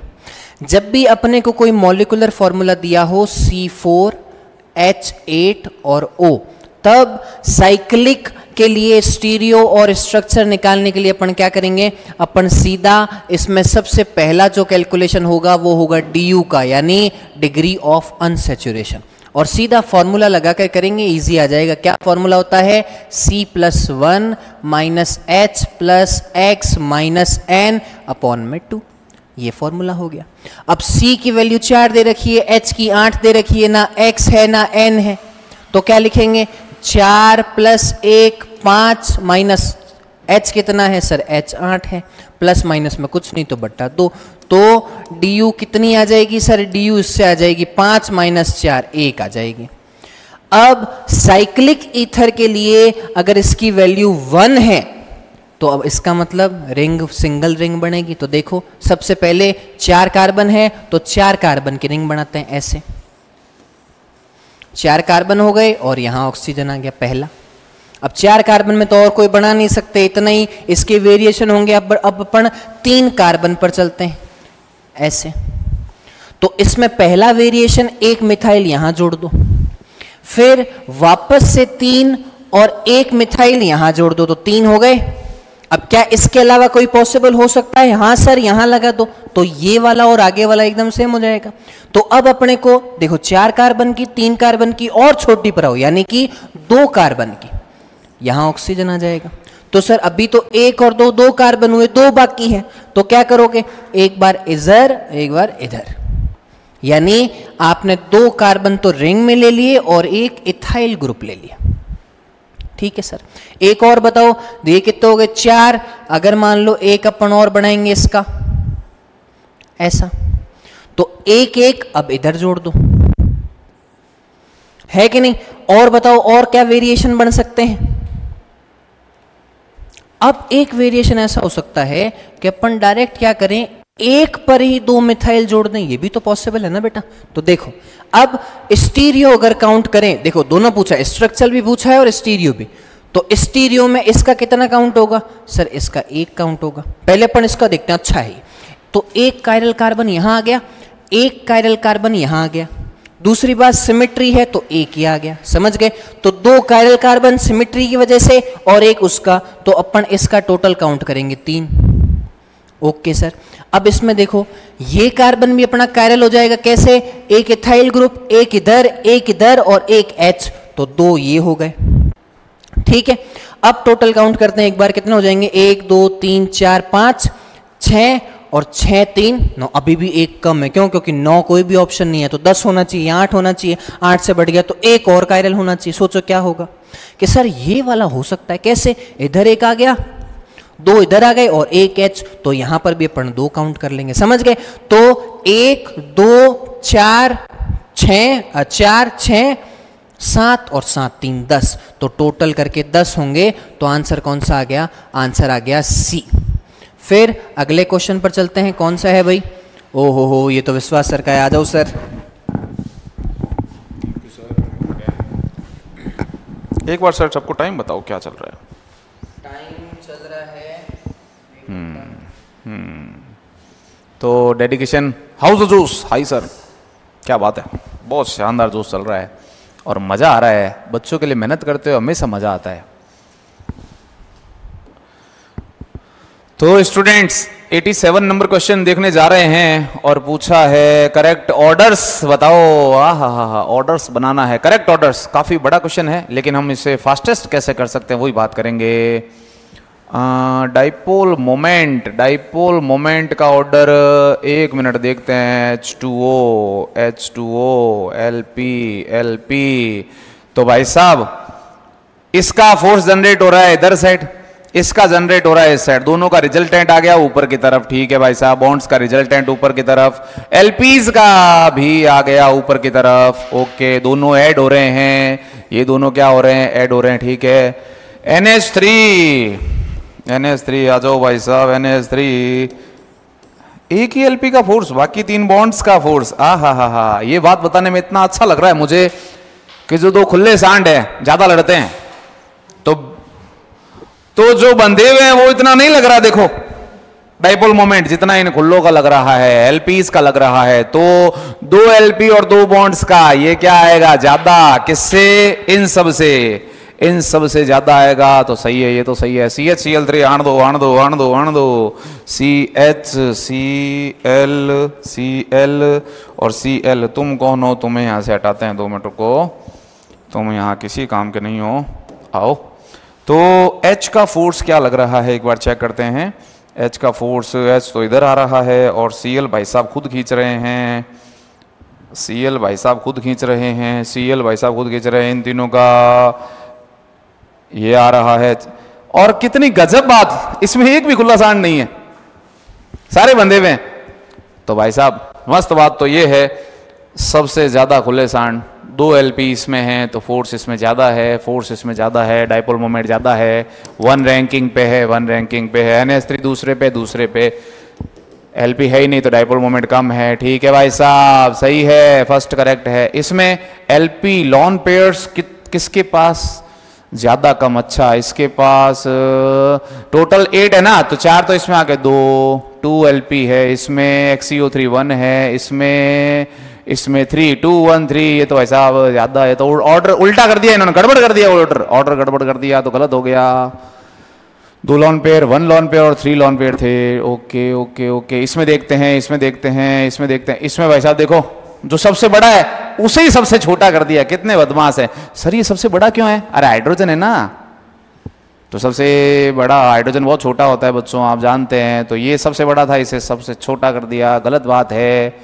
जब भी अपने को कोई मॉलिक्यूलर फॉर्मूला दिया हो C4H8 और O, तब साइक्लिक के लिए स्टीरियो और स्ट्रक्चर निकालने के लिए अपन क्या करेंगे, अपन सीधा इसमें सबसे पहला जो कैलकुलेशन होगा वो होगा DU का, यानी डिग्री ऑफ अनसैचुरेशन, और सीधा फॉर्मूला लगा कर करेंगे, इजी आ जाएगा। क्या फॉर्मूला होता है, C+1 -H + X - N upon 2, ये फॉर्मूला हो गया। अब C की वैल्यू 4 दे रखी है, H की 8 दे रखी है, ना X है ना N है, तो क्या लिखेंगे, 4 + 1 5 माइनस H कितना है सर, H 8 है, प्लस माइनस में कुछ नहीं तो बट्टा 2, तो DU कितनी आ जाएगी सर, DU इससे आ जाएगी 5 - 4 1 आ जाएगी। अब साइक्लिक ईथर के लिए अगर इसकी वैल्यू 1 है तो अब इसका मतलब रिंग सिंगल रिंग बनेगी। तो देखो सबसे पहले 4 कार्बन है तो 4 कार्बन की रिंग बनाते हैं, ऐसे 4 कार्बन हो गए और यहां ऑक्सीजन आ गया पहला। अब 4 कार्बन में तो और कोई बना नहीं सकते, इतना ही इसके वेरिएशन होंगे। अब अपन 3 कार्बन पर चलते हैं, ऐसे, तो इसमें पहला वेरिएशन 1 मिथाइल यहां जोड़ दो, फिर वापस से 3 और 1 मिथाइल यहां जोड़ दो, तो 3 हो गए। अब क्या इसके अलावा कोई पॉसिबल हो सकता है, हाँ सर यहां लगा दो, तो ये वाला और आगे वाला एकदम सेम हो जाएगा। तो अब अपने को देखो 4 कार्बन की, 3 कार्बन की और छोटी पर आओ, यानी कि 2 कार्बन की, यहां ऑक्सीजन आ जाएगा। तो सर अभी तो 1 और 2 कार्बन हुए, 2 बाकी है, तो क्या करोगे, एक बार इधर एक बार इधर, यानी आपने 2 कार्बन तो रिंग में ले लिए और एक इथाइल ग्रुप ले लिया। ठीक है सर, एक और बताओ, ये कितने हो गए, 4। अगर मान लो एक अपन और बनाएंगे इसका ऐसा, तो 1 1 अब इधर जोड़ दो, है कि नहीं। और बताओ और क्या वेरिएशन बन सकते हैं। अब एक वेरिएशन ऐसा हो सकता है कि अपन डायरेक्ट क्या करें, 1 पर ही 2 मिथाइल जोड़ दें, ये भी तो पॉसिबल है ना बेटा। तो देखो अब स्टीरियो अगर काउंट करें, देखो दोनों पूछा है, स्ट्रक्चरल भी पूछा है और स्टीरियो भी, तो स्टीरियो में इसका कितना काउंट होगा सर, इसका 1 काउंट होगा। पहले अपन इसका देखते हैं, अच्छा है, तो 1 कायरल कार्बन यहां आ गया, 1 कायरल कार्बन यहां आ गया। दूसरी बात सिमेट्री है तो 1 ही आ गया, समझ गए। तो 2 कायरल कार्बन सिमेट्री की वजह से और 1 उसका, तो अपन इसका टोटल काउंट करेंगे 3। ओके सर, अब इसमें देखो ये कार्बन भी अपना कायरल हो जाएगा, कैसे, एक इथाइल ग्रुप, एक इधर और एक H, तो 2 ये हो गए। ठीक है, अब टोटल काउंट करते हैं एक बार, कितने हो जाएंगे, 1 2 3 4 5 6 और 6 3 9, अभी भी 1 कम है, क्यों, क्योंकि 9 कोई भी ऑप्शन नहीं है, तो 10 होना चाहिए, 8 होना चाहिए, 8 से बढ़ गया तो 1 और कायरल होना चाहिए। सोचो क्या होगा कि सर ये वाला हो सकता है, कैसे, इधर 1 आ गया, 2 इधर आ गए और 1 H, तो यहां पर भी अपन 2 काउंट कर लेंगे, समझ गए। तो 1 2 4 6 7 और 7 3 10, तो टोटल करके 10 होंगे। तो आंसर कौन सा आ गया, आंसर आ गया C। फिर अगले क्वेश्चन पर चलते हैं, कौन सा है भाई, ओ हो ये तो विश्वास सर का है, आ जाओ सर। एक बार सर सबको टाइम बताओ क्या चल रहा है। टाइम चल रहा है तो dedication house juice, high sir, क्या बात है, बहुत शानदार जूस चल रहा है और मज़ा आ रहा है। बच्चों के लिए मेहनत करते हो, हमेशा मज़ा आता है। तो स्टूडेंट्स 87 नंबर क्वेश्चन देखने जा रहे हैं और पूछा है करेक्ट ऑर्डर्स बताओ। हा ऑर्डर्स बनाना है, करेक्ट ऑर्डर्स। काफ़ी बड़ा क्वेश्चन है लेकिन हम इसे फास्टेस्ट कैसे कर सकते हैं वही बात करेंगे। डाइपोल मोमेंट का ऑर्डर 1 मिनट देखते हैं। H2O LP। तो भाई साहब इसका फोर्स जनरेट हो रहा है इधर साइड, इसका जनरेट हो रहा है इस साइड, दोनों का रिजल्टेंट आ गया ऊपर की तरफ। ठीक है भाई साहब, बॉन्ड्स का रिजल्टेंट ऊपर की तरफ, एलपीज का भी आ गया ऊपर की तरफ। ओके, दोनों ऐड हो रहे हैं, ये दोनों क्या हो रहे हैं, ऐड हो रहे हैं। ठीक है, NH3 आ जाओ भाई साहब। NH3 एक ही एलपी का फोर्स, बाकी 3 बॉन्ड्स का फोर्स। हा ये बात बताने में इतना अच्छा लग रहा है मुझे कि जो 2 खुले सांड है ज्यादा लड़ते हैं, तो जो बंधे हुए हैं वो इतना नहीं लग रहा। देखो डाइपोल मोमेंट जितना इन खुल्लों का लग रहा है, एलपीज का लग रहा है, तो 2 एलपी और 2 बॉन्ड्स का ये क्या आएगा ज्यादा, किससे, इन सब से, इन सब से ज्यादा आएगा। तो सही है, ये तो सही है। CH Cl3 आण दो आण दो आण दो आण दो, CH Cl Cl और Cl। तुम कौन हो, तुम्हें यहां से हटाते हैं, 2 मिनट को, तुम यहां किसी काम के नहीं हो, आओ। तो H का फोर्स क्या लग रहा है एक बार चेक करते हैं। H का फोर्स, H तो इधर आ रहा है और Cl भाई साहब खुद खींच रहे हैं, Cl भाई साहब खुद खींच रहे हैं, Cl भाई साहब खुद खींच रहे हैं, इन तीनों का ये आ रहा है। और कितनी गजब बात, इसमें एक भी खुला सांड नहीं है, सारे बंधे हुए हैं। तो भाई साहब मस्त बात तो ये है, सबसे ज्यादा खुले सांड 2 एलपी इसमें हैं, तो फोर्स इसमें ज़्यादा है, फोर्स इसमें ज़्यादा है, डाइपोल मोमेंट ज़्यादा है, 1 रैंकिंग पे है, 1 रैंकिंग पे है, NH3 दूसरे पे, एलपी है ही नहीं तो डाइपोल मोमेंट कम है। ठीक है भाई साहब, सही है, फर्स्ट करेक्ट है। इसमें एलपी लॉन पेयर्स किसके पास ज़्यादा कम, अच्छा इसके पास टोटल 8 है ना, तो 4 तो इसमें आ गए, 2 एलपी है, इसमें XCO3 1 है, इसमें 3 2 1 3, ये तो ऐसा ज्यादा है। तो ऑर्डर उल्टा कर दिया इन्होंने, गड़बड़ कर दिया, ऑर्डर गड़बड़ कर दिया तो गलत हो गया। 2 लॉन पेयर, 1 लॉन पेयर और 3 लॉन पेयर थे। ओके ओके ओके, इसमें देखते हैं, इसमें भाई साहब देखो, जो सबसे बड़ा है उसे ही सबसे छोटा कर दिया, कितने बदमाश है। सर ये सबसे बड़ा क्यों है, अरे हाइड्रोजन है ना, तो सबसे बड़ा हाइड्रोजन बहुत छोटा होता है बच्चों, आप जानते हैं। तो ये सबसे बड़ा था, इसे सबसे छोटा कर दिया, गलत बात है।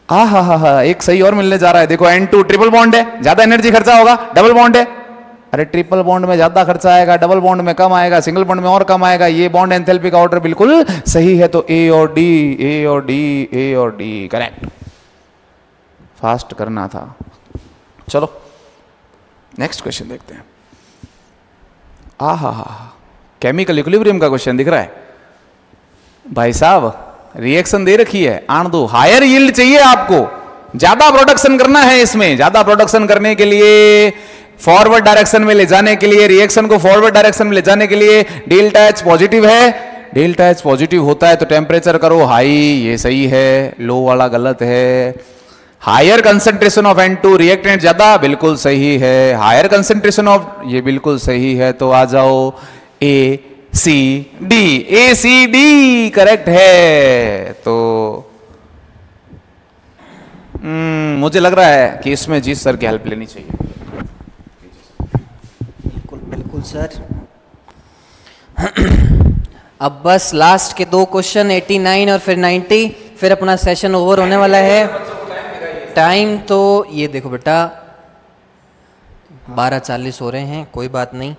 हा, एक सही और मिलने जा रहा है, देखो N2 ट्रिपल बॉन्ड है, ज्यादा एनर्जी खर्चा होगा, डबल बॉन्ड है, अरे ट्रिपल बॉन्ड में ज्यादा खर्चा आएगा, डबल बॉन्ड में कम आएगा, सिंगल बॉन्ड में और कम आएगा। ये बॉन्ड एंथैल्पी का ऑर्डर बिल्कुल सही है, तो A और D करेक्ट। फास्ट करना था। चलो नेक्स्ट क्वेश्चन देखते हैं। हा, केमिकल इक्विलिब्रियम का क्वेश्चन दिख रहा है भाई साहब, रिएक्शन दे रखी है, आण दो। हायर यील्ड चाहिए आपको, ज्यादा प्रोडक्शन करना है इसमें, ज्यादा प्रोडक्शन करने के लिए, फॉरवर्ड डायरेक्शन में ले जाने के लिए, रिएक्शन को फॉरवर्ड डायरेक्शन में ले जाने के लिए डेल्टा H पॉजिटिव है, डेल्टा H पॉजिटिव होता है तो टेम्परेचर करो हाई, ये सही है, लो वाला गलत है। Higher concentration of N2 reactant ज्यादा, बिल्कुल सही है। हायर कंसेंट्रेशन ऑफ, ये बिल्कुल सही है। तो आ जाओ ACD करेक्ट है। तो मुझे लग रहा है कि इसमें जीत सर की हेल्प लेनी चाहिए। बिल्कुल सर। अब बस लास्ट के 2 क्वेश्चन 89 और फिर 90, फिर अपना सेशन ओवर होने वाला है। टाइम तो ये देखो बेटा 12:40 हो रहे हैं, कोई बात नहीं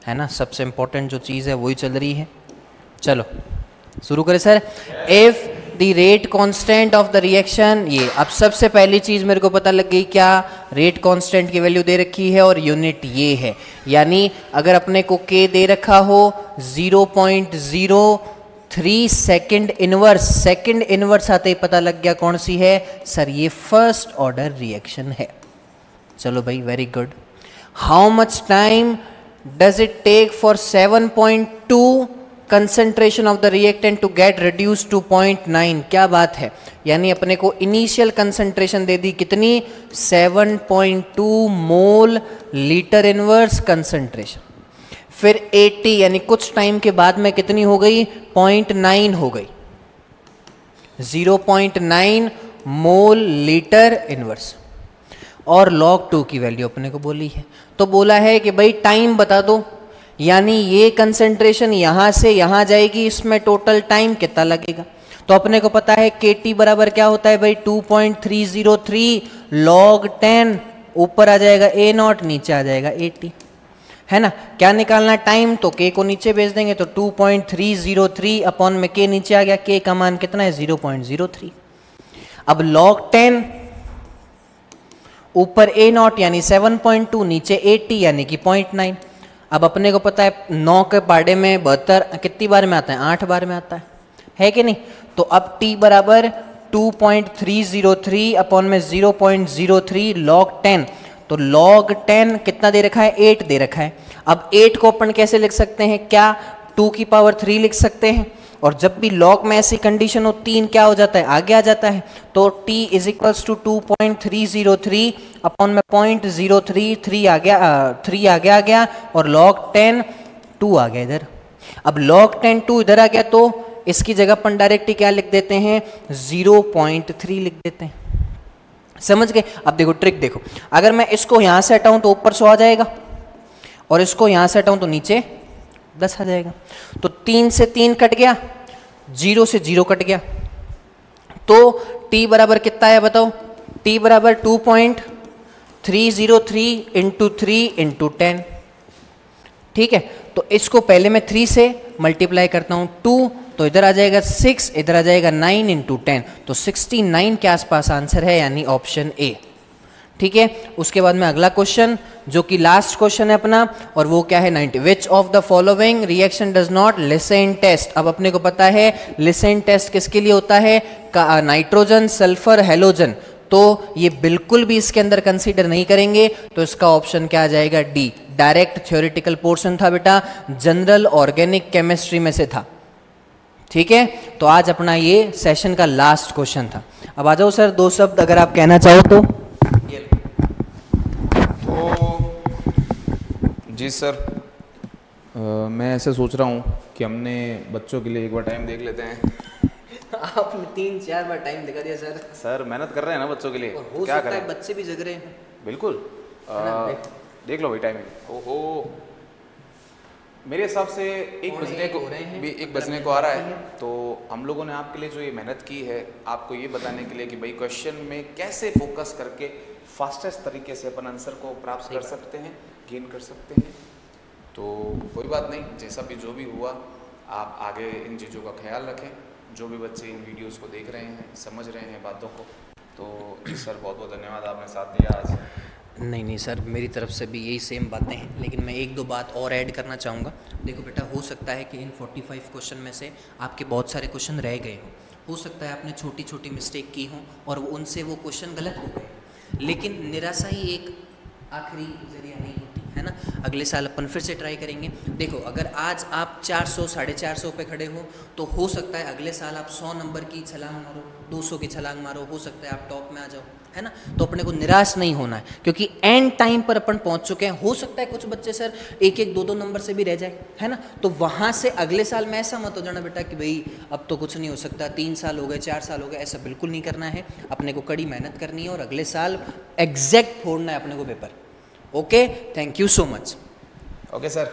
है ना, सबसे इंपॉर्टेंट जो चीज़ है वही चल रही है। चलो शुरू करें sir. If the rate constant of the reaction, ये अब सबसे पहली चीज़ मेरे को पता लग गई, क्या रेट कांस्टेंट की वैल्यू दे रखी है और यूनिट ये है, यानी अगर अपने को K दे रखा हो 0.03 सेकंड इनवर्स आते ही पता लग गया कौन सी है सर, ये फर्स्ट ऑर्डर रिएक्शन है। चलो भाई very good. How much time does it take for 7.2 concentration of the reactant to get reduced to 0.9? क्या बात है, यानी अपने को इनिशियल कंसंट्रेशन दे दी कितनी, 7.2 मोल लीटर इनवर्स कंसंट्रेशन, फिर 80 यानी कुछ टाइम के बाद में कितनी हो गई, 0.9 हो गई, 0.9 मोल लीटर इनवर्स, और log 2 की वैल्यू अपने को बोली है। तो बोला है कि भाई टाइम बता दो, यानी ये कंसंट्रेशन यहां से यहां जाएगी, इसमें टोटल टाइम कितना लगेगा। तो अपने को पता है KT बराबर क्या होता है भाई, 2.303 log 10, ऊपर आ जाएगा A0, नीचे आ जाएगा 80, है ना। क्या निकालना है टाइम, तो K को नीचे भेज देंगे, तो 2.303 अपॉन में K नीचे आ गया, K का मान कितना है 0.03। अब log 10 ऊपर A0 यानी 7.2, नीचे 80 यानी कि 0.9। अब अपने को पता है 9 के पाड़े में 72 कितनी बार में आता है, 8 बार में आता है कि नहीं। तो अब T बराबर 2.303 अपॉन में 0.03 log 10, तो log 10 कितना दे रखा है, 8 दे रखा है। अब 8 को अपन कैसे लिख सकते हैं, क्या 2 की पावर 3 लिख सकते हैं, और जब भी लॉग में ऐसी कंडीशन हो 3 क्या हो जाता है, आगे आ जाता है। तो t is equals to 2.303 upon में 0.033 आ गया, 3 आगे आ गया और log 10 2 आ गया इधर। अब log 10 2 इधर आ गया तो इसकी जगह अपन डायरेक्टली क्या लिख देते हैं, 0.3 लिख देते हैं। समझ गए? अब देखो ट्रिक देखो, अगर मैं इसको यहां से हटाऊं तो ऊपर 100 आ जाएगा और इसको यहां से हटाऊं तो नीचे 10 आ जाएगा। तो 3 से 3 कट गया, 0 से 0 कट गया, तो t बराबर कितना है बताओ, t बराबर 2.303 इंटू 3 इंटू 10। ठीक है, तो इसको पहले मैं 3 से मल्टीप्लाई करता हूं, 2 तो इधर आ जाएगा 6, इधर आ जाएगा 9 इंटू 10, तो 69 के आसपास आंसर है, यानी ऑप्शन ए। ठीक है, उसके बाद में अगला क्वेश्चन जो कि लास्ट क्वेश्चन है अपना, और वो क्या है 90। Which of the following reaction does not Lassaigne test. अब अपने को पता है लिसेन टेस्ट किसके लिए होता है, नाइट्रोजन, सल्फर, हेलोजन, तो ये बिल्कुल भी इसके अंदर कंसीडर नहीं करेंगे, तो इसका ऑप्शन क्या आ जाएगा, डी। डायरेक्ट थ्योरेटिकल पोर्शन था बेटा, जनरल ऑर्गेनिक केमिस्ट्री में से था। ठीक है, तो आज अपना ये सेशन का लास्ट क्वेश्चन था। अब आ जाओ सर, 2 शब्द अगर आप कहना चाहो तो। जी सर, मैं ऐसे सोच रहा हूँ कि हमने बच्चों के लिए एक बार टाइम देख लेते हैं। आपने 3-4 बार टाइम दिखा दिया सर। सर मेहनत कर रहे हैं ना बच्चों के लिए, हो क्या सकता है करें, बच्चे भी जग रहे हैं। बिल्कुल। देख लो भाई टाइमिंग, ओहो मेरे हिसाब से 1 बजने को आ रहा है। तो हम लोगों ने आपके लिए जो ये मेहनत की है, आपको ये बताने के लिए कि भाई क्वेश्चन में कैसे फोकस करके फास्टेस्ट तरीके से अपन आंसर को प्राप्त कर सकते हैं, गेन कर सकते हैं। तो कोई बात नहीं, जैसा भी जो भी हुआ, आप आगे इन चीज़ों का ख्याल रखें। जो भी बच्चे इन वीडियोस को देख रहे हैं, समझ रहे हैं बातों को, तो सर बहुत बहुत धन्यवाद, आपने साथ दिया आज। नहीं सर, मेरी तरफ से भी यही सेम बातें हैं, लेकिन मैं 1-2 बात और ऐड करना चाहूँगा। देखो बेटा, हो सकता है कि इन 45 क्वेश्चन में से आपके बहुत सारे क्वेश्चन रह गए हो सकता है आपने छोटी छोटी मिस्टेक की हो और उनसे वो क्वेश्चन गलत हो गए, लेकिन निराशा ही एक आखिरी जरिया नहीं होती है ना। अगले साल अपन फिर से ट्राई करेंगे। देखो, अगर आज आप 400 450 पे खड़े हो, तो हो सकता है अगले साल आप 100 नंबर की छलांग मारो, 200 की छलांग मारो, हो सकता है आप टॉप में आ जाओ, है ना। तो अपने को निराश नहीं होना है, क्योंकि एंड टाइम पर अपन पहुंच चुके हैं। हो सकता है कुछ बच्चे सर 1-1 2-2 नंबर से भी रह जाए, है ना। तो वहां से अगले साल में ऐसा मत हो जाना बेटा कि भाई अब तो कुछ नहीं हो सकता, 3 साल हो गए, 4 साल हो गए, ऐसा बिल्कुल नहीं करना है। अपने को कड़ी मेहनत करनी है और अगले साल एग्जैक्ट फोड़ना है अपने को paper. Okay, thank you so much. Okay sir.